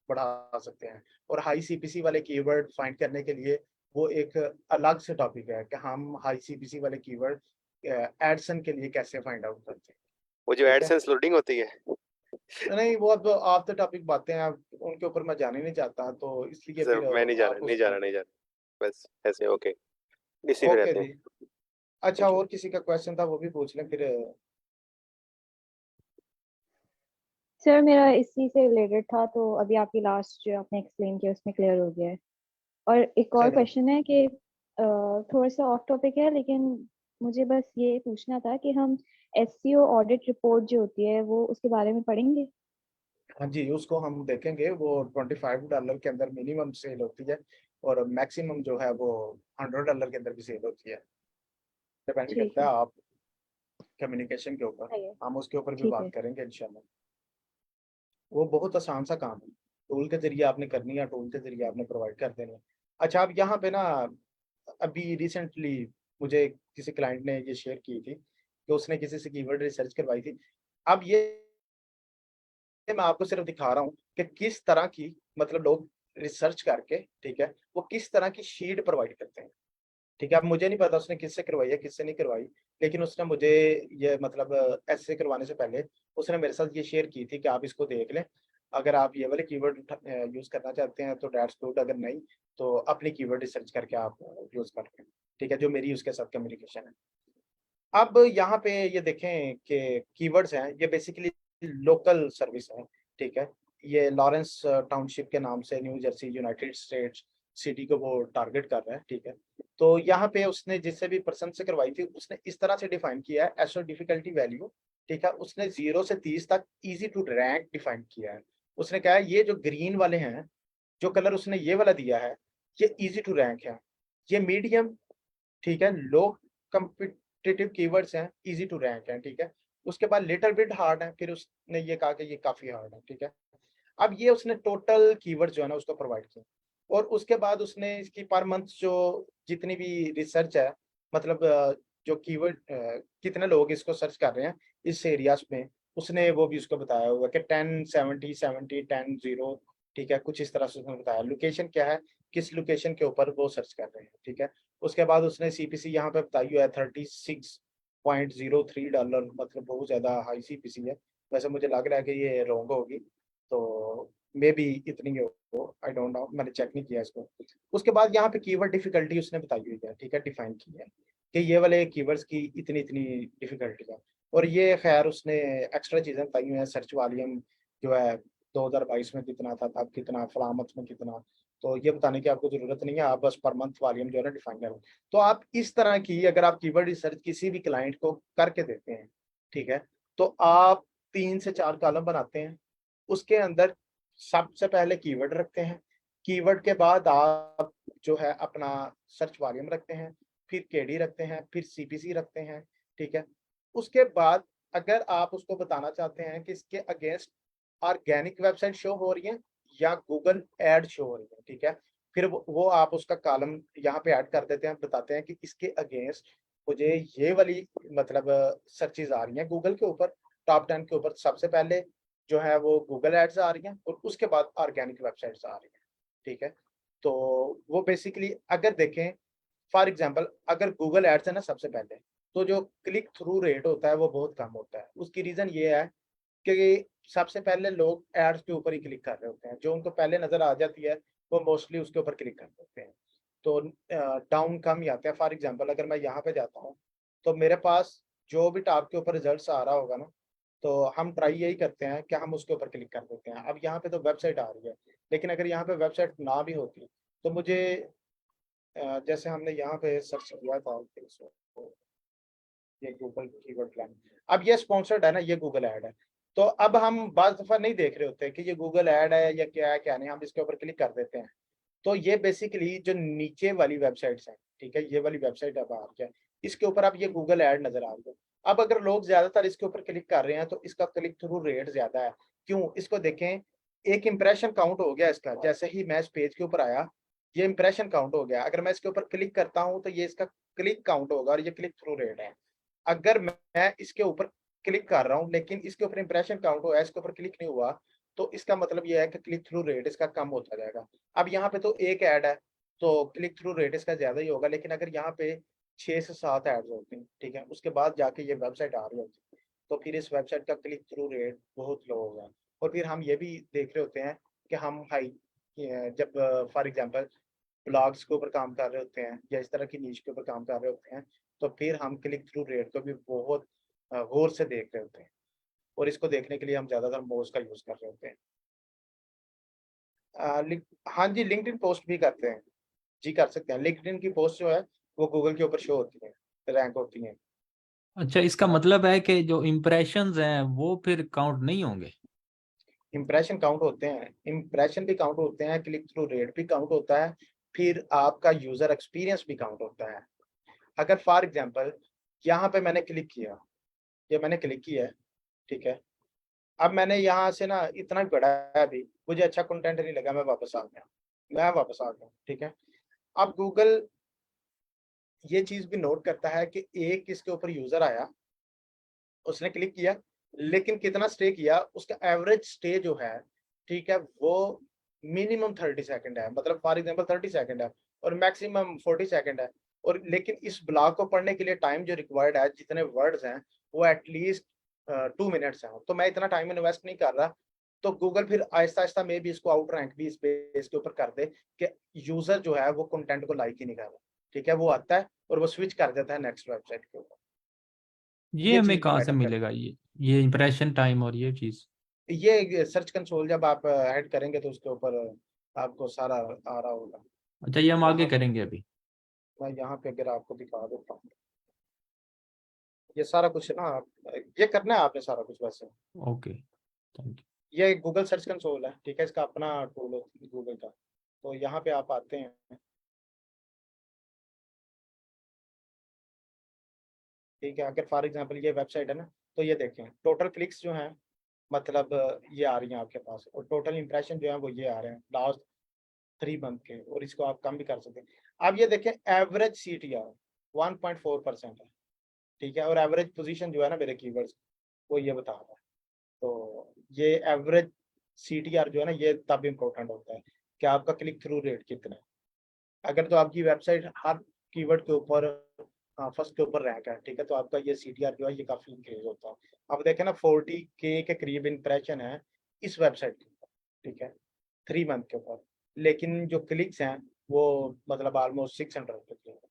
बढ़ा सकते हैं। और हाई सीपीसी वाले कीवर्ड फाइंड करने के लिए वो एक अलग से टॉपिक है कि हम हाई सीपीसी वाले कीवर्ड एडसन के लिए कैसे फाइंड आउट करते हैं, वो जो ठीक है? एडसेंस लोडिंग होती है। नहीं, वो अब ऑफ द टॉपिक बातें हैं, अब उनके ऊपर मैं जाने नहीं चाहता, तो इसलिए सर फिर मैं नहीं जा रहा, आप नहीं जा उसको। रहा, नहीं जा रहा, बस ऐसे ओके, इसी में ओके रहते हैं। जी। अच्छा, थैंक यू। और किसी का क्वेश्चन था वो भी पूछ लें फिर। सर मेरा इसी से रिलेटेड था, तो अभी आपकी लास्ट जो आपने एक्सप्लेन किया उसमें क्लियर हो गया है। और एक और चलिए। क्वेश्चन है कि थोड़ा सा ऑफ टॉपिक है, लेकिन मुझे बस ये पूछना था कि हम एससीओ ऑडिट रिपोर्ट जो होती है वो उसके बारे में पढ़ेंगे। हाँ जी, उसको हम देखेंगे। वो $25 के अंदर मिनिमम सेल होती है और मैक्सिमम जो है वो $100 के अंदर भी सेल होती है। डिपेंड ठीक करता है। है आप कम्युनिकेशन के ऊपर। सही है। हम उसके ऊपर भी ठीक बात है। करेंगे इंशाल्लाह। वो बहुत आसान सा काम है, टूल के जरिए आपने करनी है, टूल के जरिए आपने प्रोवाइड कर देनी है। अच्छा, अब यहाँ पे ना अभी रिसेंटली मुझे किसी क्लाइंट ने ये शेयर की थी कि उसने किसी से कीवर्ड रिसर्च करवाई थी। अब ये मैं आपको सिर्फ दिखा रहा हूँ कि किस तरह की मतलब लोग रिसर्च करके, ठीक है, वो किस तरह की शीट प्रोवाइड करते हैं, ठीक है? अब मुझे नहीं पता उसने किससे करवाई है, किससे नहीं करवाई, लेकिन उसने मुझे ये मतलब ऐसे करवाने से पहले उसने मेरे साथ ये शेयर की थी कि आप इसको देख लें। अगर आप ये वाले कीवर्ड यूज करना चाहते हैं तो दैट्स गुड, अगर नहीं तो अपनी कीवर्ड रिसर्च करके आप यूज कर लें, ठीक है? जो मेरी उसके साथ कम्युनिकेशन है। अब यहाँ पे ये देखें कि कीवर्ड्स हैं, ये बेसिकली लोकल सर्विस है, ठीक है? ये लॉरेंस टाउनशिप के नाम से new Jersey United states city को वो टारगेट कर रहा है, ठीक है? तो यहाँ पे उसने जिससे भी पर्सन से करवाई थी उसने इस तरह से डिफाइन किया है एसओ डिफिकल्टी वैल्यू, ठीक है? उसने 0 से 30 तक इजी टू रैंक डिफाइन किया है। उसने कहा है ये जो ग्रीन वाले हैं, जो कलर उसने ये वाला दिया है, ये इजी टू रैंक है। ये मीडियम, ठीक है, लो कॉम्पिटिटिव कीवर्ड्स हैं, इजी टू रैंक हैं, ठीक है? उसके बाद लिटिल बिट हार्ड है, फिर उसने ये कहा कि ये काफी हार्ड है, ठीक है? अब ये उसने टोटल कीवर्ड जो है ना उसको प्रोवाइड किया और उसके बाद उसने इसकी पर मंथ जो जितनी भी रिसर्च है, मतलब जो कीवर्ड कितने लोग इसको सर्च कर रहे हैं इस एरियाज में, उसने वो भी उसको बताया हुआ कि 10 70 70 10 0, ठीक है, कुछ इस तरह से उसने बताया। लोकेशन क्या है, किस लोकेशन के ऊपर वो सर्च कर रहे हैं, ठीक है। उसके बाद उसने सीपीसी यहाँ पे बताई हुआ है $36.03, मतलब बहुत ज्यादा हाई सीपीसी है। वैसे मुझे लग रहा है कि ये रॉन्ग होगी, तो मे बी इतनी हो, आई डोंट नो, मैंने चेक नहीं किया इसको। उसके बाद यहाँ पे कीवर्ड डिफिकल्टी उसने बताई हुई है, ठीक है, डिफाइन की है कि ये वाले कीवर्ड्स की इतनी इतनी डिफिकल्टी है। और ये खैर उसने एक्स्ट्रा चीजें बताई हुई हैं, सर्च वॉल्यूम जो है 2022 में कितना था, तब कितना, फलामत में कितना, तो ये बताने की आपको जरूरत नहीं है, आप बस पर मंथ वॉल्यूम जो है ना डिफाइन करें। तो आप इस तरह की अगर आप कीवर्ड रिसर्च किसी भी क्लाइंट को करके देते हैं, ठीक है, तो आप 3 से 4 कॉलम बनाते हैं, उसके अंदर सबसे पहले कीवर्ड रखते हैं, कीवर्ड के बाद आप जो है अपना सर्च वॉल्यूम रखते हैं, फिर केडी रखते हैं, फिर सीपीसी रखते हैं, ठीक है। उसके बाद अगर आप उसको बताना चाहते हैं कि इसके अगेंस्ट ऑर्गेनिक वेबसाइट शो हो रही है या गूगल एड शो हो रही है, ठीक है, फिर वो आप उसका कॉलम यहाँ पे ऐड कर देते हैं, बताते हैं कि इसके अगेंस्ट मुझे ये वाली मतलब सर्चेज आ रही हैं गूगल के ऊपर, टॉप 10 के ऊपर सबसे पहले जो है वो गूगल एड्स आ रही हैं और उसके बाद ऑर्गेनिक वेबसाइट्स आ रही हैं, ठीक है। तो वो बेसिकली अगर देखें फॉर एग्जांपल, अगर गूगल एड्स है ना सबसे पहले, तो जो क्लिक थ्रू रेट होता है वो बहुत कम होता है। उसकी रीजन ये है कि सबसे पहले लोग एड्स के ऊपर ही क्लिक कर रहे होते हैं, जो उनको पहले नजर आ जाती है वो मोस्टली उसके ऊपर क्लिक कर देते हैं, तो डाउन कम ही आते हैं। फॉर एग्जांपल अगर मैं यहाँ पे जाता हूँ तो मेरे पास जो भी टॉप के ऊपर रिजल्ट्स आ रहा होगा ना, तो हम ट्राई यही करते हैं कि हम उसके ऊपर क्लिक कर देते हैं। अब यहाँ पे तो वेबसाइट आ रही है, लेकिन अगर यहाँ पे वेबसाइट ना भी होती तो मुझे जैसे हमने यहाँ पे सर्च किया था, ये गूगल कीवर्ड प्लान, अब ये स्पॉन्सर्ड है ना, ये गूगल ऐड है, तो अब हम बाज दफा नहीं देख रहे होते कि ये गूगल ऐड है या क्या है क्या नहीं, हम इसके ऊपर क्लिक कर देते हैं। तो ये बेसिकली जो नीचे वाली वेबसाइट्स हैं, ठीक है, ये वाली वेबसाइट अब आ रही है, इसके ऊपर अब ये गूगल ऐड नजर आ रही है। अब अगर लोग ज्यादातर इसके ऊपर क्लिक कर रहे हैं तो इसका क्लिक थ्रू रेट ज्यादा है। क्यों, इसको देखें, एक इंप्रेशन काउंट हो गया इसका, जैसे ही मैं इस पेज के ऊपर आया ये इंप्रेशन काउंट हो गया, अगर मैं इसके ऊपर क्लिक करता हूं तो ये इसका क्लिक काउंट होगा और ये क्लिक थ्रू रेट है। अगर मैं इसके ऊपर क्लिक कर रहा हूं लेकिन इसके ऊपर इंप्रेशन काउंट हुआ है, इसके ऊपर क्लिक नहीं हुआ, तो इसका मतलब ये है कि क्लिक थ्रू रेट इसका कम होता जाएगा। अब यहाँ पे तो एक ऐड है तो क्लिक थ्रू रेट इसका ज्यादा ही होगा, लेकिन अगर यहाँ पे 6 से 7 एड्स होती हैं, ठीक है, उसके बाद जाके ये वेबसाइट आ रही होती है, तो फिर इस वेबसाइट का क्लिक थ्रू रेट बहुत लो होगा। और फिर हम ये भी देख रहे होते हैं कि हम हाई जब फॉर एग्जांपल ब्लॉग्स के ऊपर काम कर रहे होते हैं या इस तरह की नीश के ऊपर काम कर रहे होते हैं, तो फिर हम क्लिक थ्रू रेट को भी बहुत गौर से देख रहे होते हैं, और इसको देखने के लिए हम ज्यादातर मोज का यूज कर रहे होते हैं। हाँ जी, लिंक्डइन पोस्ट भी करते हैं जी, कर सकते हैं। लिंक्डइन की पोस्ट जो है वो गूगल के ऊपर शो होती है, रैंक होती है। अच्छा, इसका मतलब है कि जो इम्प्रेशंस हैं वो फिर काउंट नहीं होंगे? इंप्रेशन काउंट होते हैं, इंप्रेशन भी काउंट होते हैं, क्लिक थ्रू रेट भी काउंट होता है, फिर आपका यूजर एक्सपीरियंस भी काउंट होता है। अगर फॉर एग्जांपल यहाँ पे मैंने क्लिक किया, ये मैंने क्लिक किया है, ठीक है, अब मैंने यहाँ से ना इतना बड़ा है, अभी मुझे अच्छा कंटेंट नहीं लगा, मैं वापस आ गया, ठीक है। अब गूगल ये चीज भी नोट करता है कि एक इसके ऊपर यूजर आया, उसने क्लिक किया, लेकिन कितना स्टे किया, उसका एवरेज स्टे जो है, ठीक है, वो मिनिमम 30 सेकंड है, मतलब फॉर एग्जांपल 30 सेकंड है और मैक्सिमम 40 सेकंड है। और लेकिन इस ब्लॉग को पढ़ने के लिए टाइम जो रिक्वायर्ड है, जितने वर्ड्स हैं वो एटलीस्ट 2 मिनट्स हैं, तो मैं इतना टाइम इन्वेस्ट नहीं कर रहा। तो गूगल फिर आहिस्ता आहिस्ता में भी इसको आउट रैंक भी इस बेस के ऊपर कर दे कि यूजर जो है वो कंटेंट को लाइक ही नहीं कर रहा, ठीक है, वो आता है और वो स्विच कर देता है नेक्स्ट वेबसाइट के ऊपर। ये ये हमें चीज भी कहाँ से मैटर करती मिलेगा, ये इंप्रेशन टाइम और ये चीज? है। ये सर्च कंसोल जब आप ऐड करेंगे तो उसके ऊपर आपको सारा आ रहा होगा। अच्छा, ये हम आगे यहाँ करेंगे अभी। मैं यहाँ पे अगर आपको दिखा देता हूँ, ये सारा कुछ ना ये करना है आपने सारा कुछ वैसे। Okay, thank you. ये गूगल सर्च कंसोल है, ठीक है, इसका अपना टूल है गूगल का। तो यहाँ पे आप आते हैं, ठीक है, अगर फॉर एग्जांपल ये वेबसाइट है ना, तो ये देखें टोटल क्लिक्स जो हैं, मतलब ये आ रही हैं आपके पास, और टोटल इंप्रेशन जो है वो ये आ रहे हैं लास्ट 3 मंथ के, और इसको आप कम भी कर सकते हैं। अब ये देखें एवरेज CTR 1.4% है, ठीक है, और एवरेज पोजीशन जो है ना मेरे कीवर्ड्स वो ये बता रहा है। तो ये एवरेज CTR जो है ना ये तब इम्पोर्टेंट होता है कि आपका क्लिक थ्रू रेट कितना है। अगर तो आपकी वेबसाइट हर कीवर्ड के ऊपर फर्स्ट के ऊपर रैंक है, ठीक है, तो आपका ये CTR जो है ये काफी इंक्रीज होता है। अब देखें ना 40K के करीब इंप्रेशन है इस वेबसाइट के ऊपर, ठीक है, 3 मंथ के ऊपर, लेकिन जो क्लिक्स हैं वो मतलब ऑलमोस्ट 600 के करीब है।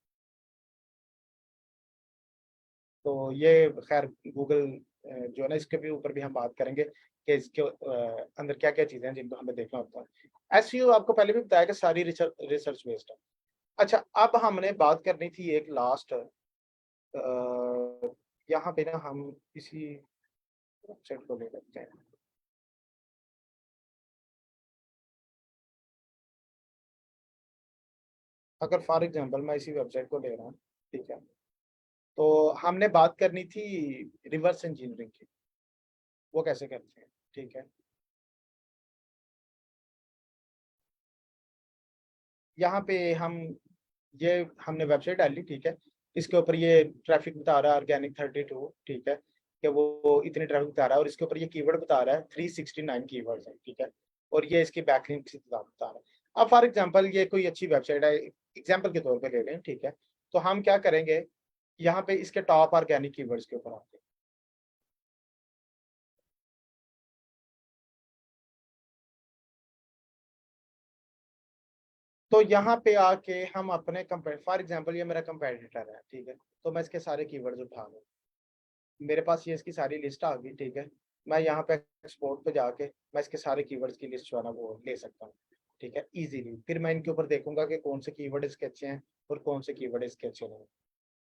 तो ये खैर गूगल जो है ना इसके भी ऊपर भी हम बात करेंगे कि इसके अंदर क्या क्या चीजें हैं जिनको हमें देखना होता है। SEO आपको पहले भी बताया कि सारी रिसर्च बेस्ड है। अच्छा, अब हमने बात करनी थी एक लास्ट, यहाँ पे ना हम इसी वेबसाइट को ले लेते हैं। अगर फॉर एग्जांपल मैं इसी वेबसाइट को ले रहा हूँ, ठीक है, तो हमने बात करनी थी रिवर्स इंजीनियरिंग की, वो कैसे करते हैं, ठीक है। यहाँ पे ये हमने वेबसाइट डाली, ठीक है, इसके ऊपर ये ट्रैफिक बता रहा है ऑर्गेनिक 32, ठीक है, कि वो इतने ट्रैफिक बता रहा है, और इसके ऊपर ये कीवर्ड बता रहा है 369 कीवर्ड्स हैं, ठीक है, और ये इसकी बैकलिंक बता रहा है। अब फॉर एग्जांपल ये कोई अच्छी वेबसाइट है, एग्जांपल के तौर पे ले लें, ठीक है, तो हम क्या करेंगे, यहाँ पे इसके टॉप ऑर्गेनिक कीवर्ड्स के ऊपर आते हैं। तो यहाँ पे आके हम अपने फॉर एग्जांपल ये मेरा कंपेटिटर है, ठीक है, तो मैं इसके सारे कीवर्ड्स उठा लूँ, मेरे पास ये इसकी सारी लिस्ट आ गई, ठीक है, मैं यहाँ पे एक्सपोर्ट पे जाके मैं इसके सारे कीवर्ड्स की लिस्ट जो है ना वो ले सकता हूँ, ठीक है, इजीली। फिर मैं इनके ऊपर देखूंगा कि कौन से कीवर्ड इसके अच्छे हैं और कौन से कीवर्ड इसके अच्छे नहीं।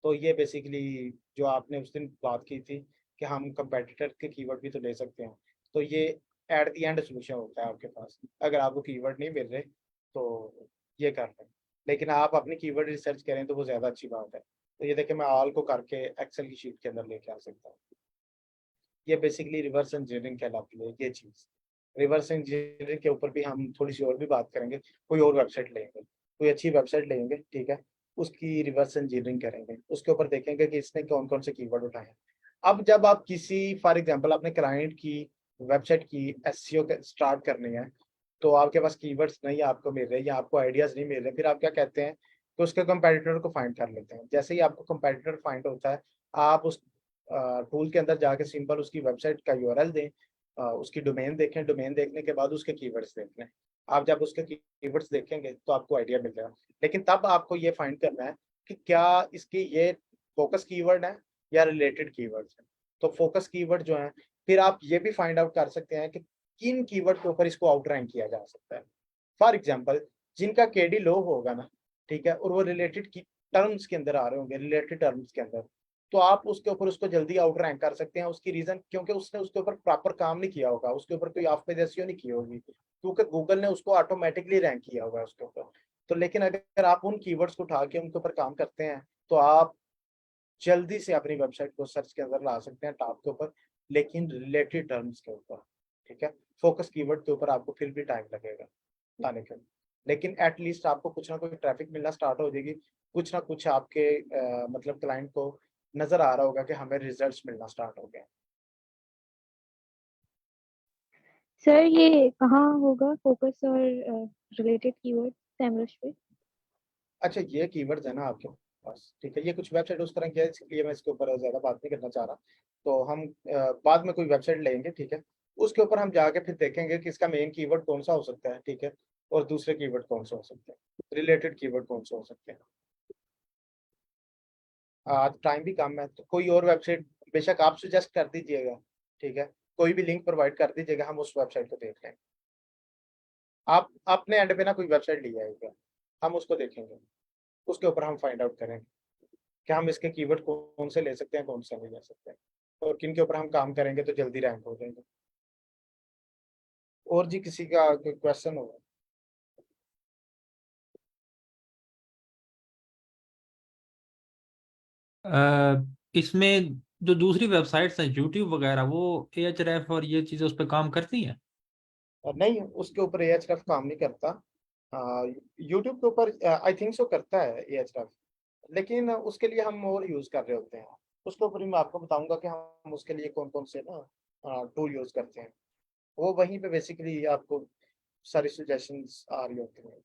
तो ये बेसिकली जो आपने उस दिन बात की थी कि हम कंपेटिटर के कीवर्ड भी तो ले सकते हैं, तो ये एट द एंड सोल्यूशन होता है आपके पास। अगर आपको कीवर्ड नहीं मिल रहे तो ये कर लें, लेकिन आप अपनी कीवर्ड रिसर्च करें तो वो ज़्यादा अच्छी बात है। तो ये देखिए मैं ऑल को करके एक्सेल की शीट के अंदर लेके आ सकता हूँ। ये बेसिकली रिवर्स इंजीनियरिंग कहलाती है ये चीज़। रिवर्स इंजीनियरिंग के ऊपर भी हम थोड़ी सी और भी बात करेंगे, कोई और वेबसाइट लेंगे, कोई अच्छी वेबसाइट लेंगे, ठीक है, उसकी रिवर्स इंजीनियरिंग करेंगे, उसके ऊपर देखेंगे कि इसने कौन कौन से कीवर्ड उठाए हैं। अब जब आप किसी फॉर एग्जांपल अपने क्लाइंट की वेबसाइट की SEO स्टार्ट करनी है, तो आपके पास कीवर्ड्स नहीं आपको मिल रहे या आपको आइडियाज नहीं मिल रहे, फिर आप क्या कहते हैं कि उसके कंपेटिटर को फाइंड कर लेते हैं। जैसे ही आपको कंपेटिटर फाइंड होता है, आप उस टूल के अंदर जाके सिंपल उसकी वेबसाइट का URL दें, उसकी डोमेन देखें, डोमेन देखने के बाद उसके कीवर्ड्स देख लें। आप जब उसके कीवर्ड्स देखेंगे तो आपको आइडिया मिल जाएगा, लेकिन तब आपको ये फाइंड करना है कि क्या इसकी ये फोकस कीवर्ड है या रिलेटेड कीवर्ड्स है। तो फोकस कीवर्ड जो है, फिर आप ये भी फाइंड आउट कर सकते हैं कि किन कीवर्ड के ऊपर इसको आउट रैंक किया जा सकता है। फॉर एग्जांपल जिनका KD लो होगा ना, ठीक है, और वो रिलेटेड की टर्म्स के अंदर आ रहे होंगे, रिलेटेड टर्म्स के अंदर, तो आप उसके ऊपर उसको जल्दी आउट रैंक कर सकते हैं। उसकी रीजन क्योंकि उसने उसके ऊपर प्रॉपर काम नहीं किया होगा, उसके ऊपर कोई ऑफ पेज SEO नहीं की होगी, क्योंकि गूगल ने उसको ऑटोमेटिकली रैंक किया होगा उसके ऊपर। तो लेकिन अगर आप उन कीवर्ड्स को उठा के उनके ऊपर काम करते हैं तो आप जल्दी से अपनी वेबसाइट को सर्च के अंदर ला सकते हैं टॉप के ऊपर, लेकिन रिलेटेड टर्म्स के ऊपर, ठीक है। फोकस कीवर्ड के ऊपर आपको फिर भी टाइम लगेगा लाने के लिए, लेकिन एटलीस्ट आपको कुछ ना कुछ ट्रैफिक मिलना स्टार्ट हो जाएगी, कुछ ना कुछ आपके मतलब क्लाइंट को नजर आ रहा होगा कि हमें रिजल्ट्स मिलना स्टार्ट हो गए। सर ये कहाँ होगा फोकस और रिलेटेड कीवर्ड सैमरश पे? अच्छा, ये कीवर्ड्स है ना आपके पास, ठीक है, ये कुछ वेबसाइट उस तरह की है इसलिए मैं इसके ऊपर ज्यादा बात नहीं करना चाह रहा। तो हम बाद में कोई वेबसाइट लेंगे, ठीक है, उसके ऊपर हम जाके फिर देखेंगे कि इसका मेन कीवर्ड कौन सा हो सकता है, ठीक है, और दूसरे कीवर्ड कौन से हो सकते हैं, रिलेटेड कीवर्ड कौन से हो सकते हैं। आज टाइम भी कम है, तो कोई और वेबसाइट बेशक आप सजेस्ट कर दीजिएगा, ठीक है, कोई भी लिंक प्रोवाइड कर दीजिएगा, हम उस वेबसाइट को देख लेंगे। आप अपने एंड पे ना कोई वेबसाइट ले आएगा, हम उसको देखेंगे, उसके ऊपर हम फाइंड आउट करेंगे कि हम इसके कीवर्ड कौन से ले सकते हैं, कौन से नहीं ले सकते हैं, और किन के ऊपर हम काम करेंगे तो जल्दी रैंक हो जाएंगे। और जी किसी का कोई क्वेश्चन होगा? इसमें जो दूसरी वेबसाइट्स हैं यूट्यूब वगैरह, वो Ahref और ये चीजें उस पर काम करती हैं? और नहीं, उसके ऊपर Ahref काम नहीं करता। यूट्यूब के ऊपर आई थिंक सो करता है Ahref, लेकिन उसके लिए हम और यूज कर रहे होते हैं। उसके ऊपर भी मैं आपको बताऊंगा कि हम उसके लिए कौन कौन से ना टूल यूज करते हैं। वो वहीं पे बेसिकली आपको सारी सजेशंस आ रही होती हैं।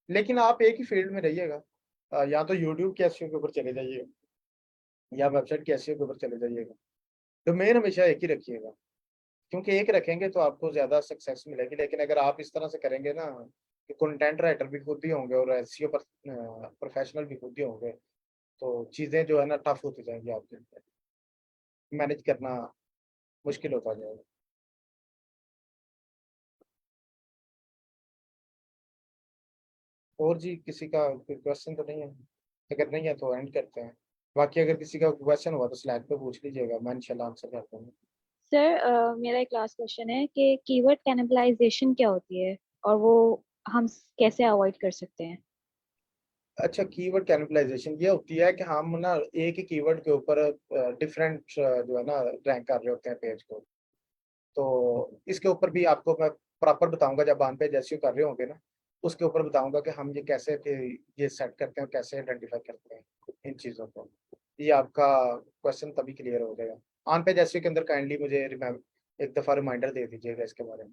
लेकिन आप एक ही फील्ड में रहिएगा, या तो यूट्यूब के एसईओ के ऊपर चले जाइए या वेबसाइट के एसईओ के ऊपर चले जाइएगा। डोमेन हमेशा एक ही रखिएगा, क्योंकि एक रखेंगे तो आपको ज्यादा सक्सेस मिलेगी। लेकिन अगर आप इस तरह से करेंगे ना कि कंटेंट राइटर भी खुद ही होंगे और एसईओ पर प्रोफेशनल भी खुद ही होंगे, तो चीजें जो है ना टफ होती जाएंगी आपके लिए, मैनेज करना मुश्किल होता जाएगा। और जी किसी का कोई क्वेश्चन तो नहीं है? अगर नहीं है तो एंड करते हैं। बाकी अगर किसी का क्वेश्चन हुआ तो स्लैक पे पूछ लीजिएगा, मैं इंशाल्लाह आंसर कर दूंगा। सर मेरा एक लास्ट क्वेश्चन है कि कीवर्ड कैनिबलाइजेशन क्या होती है और वो हम कैसे अवॉइड कर सकते हैं? अच्छा, कीवर्ड कैनिबलाइजेशन ये होती है कि हम ना एक ही कीवर्ड के ऊपर डिफरेंट जो है ना रैंक कर रहे होते हैं पेज को। तो इसके ऊपर भी आपको मैं प्रॉपर बताऊंगा जब ऑन पेज एसईओ कर रहे होंगे ना, उसके ऊपर बताऊंगा कि हम ये कैसे ये सेट करते हैं, कैसे आइडेंटिफाई करते हैं इन चीज़ों को। ये आपका क्वेश्चन तभी क्लियर हो जाएगा। ऑन पेज एसईओ के अंदर काइंडली मुझे एक दफ़ा रिमाइंडर दे दीजिएगा इसके बारे में।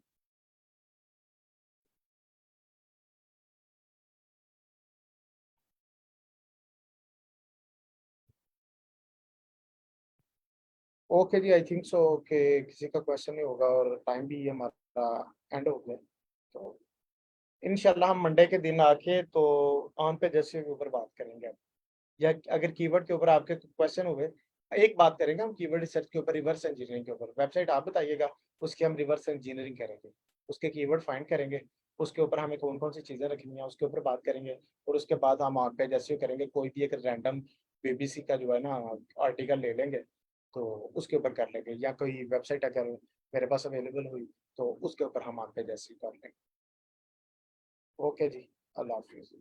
Okay ji, I think so कि किसी का क्वेश्चन नहीं होगा और टाइम भी हमारा एंड हो गया। तो इंशाल्लाह हम मंडे के दिन आके तो ऑन पे जैसे के ऊपर बात करेंगे, या अगर कीवर्ड के ऊपर आपके क्वेश्चन हुए, एक बात करेंगे हम कीवर्ड रिसर्च के ऊपर, रिवर्स इंजीनियरिंग के ऊपर। वेबसाइट आप बताइएगा, उसकी हम रिवर्स इंजीनियरिंग करेंगे, उसके कीवर्ड फाइंड करेंगे, उसके ऊपर हमें कौन कौन सी चीज़ें रखनी है उसके ऊपर बात करेंगे। और उसके बाद हम ऑन पे जैसे करेंगे, कोई भी एक रैंडम बीबीसी का जो है ना आर्टिकल ले लेंगे, तो उसके ऊपर कर लेंगे, या कोई वेबसाइट अगर मेरे पास अवेलेबल हुई तो उसके ऊपर हम ऑन पे जैसे कर लेंगे। ओके जी, अल्लाह हाफिज़।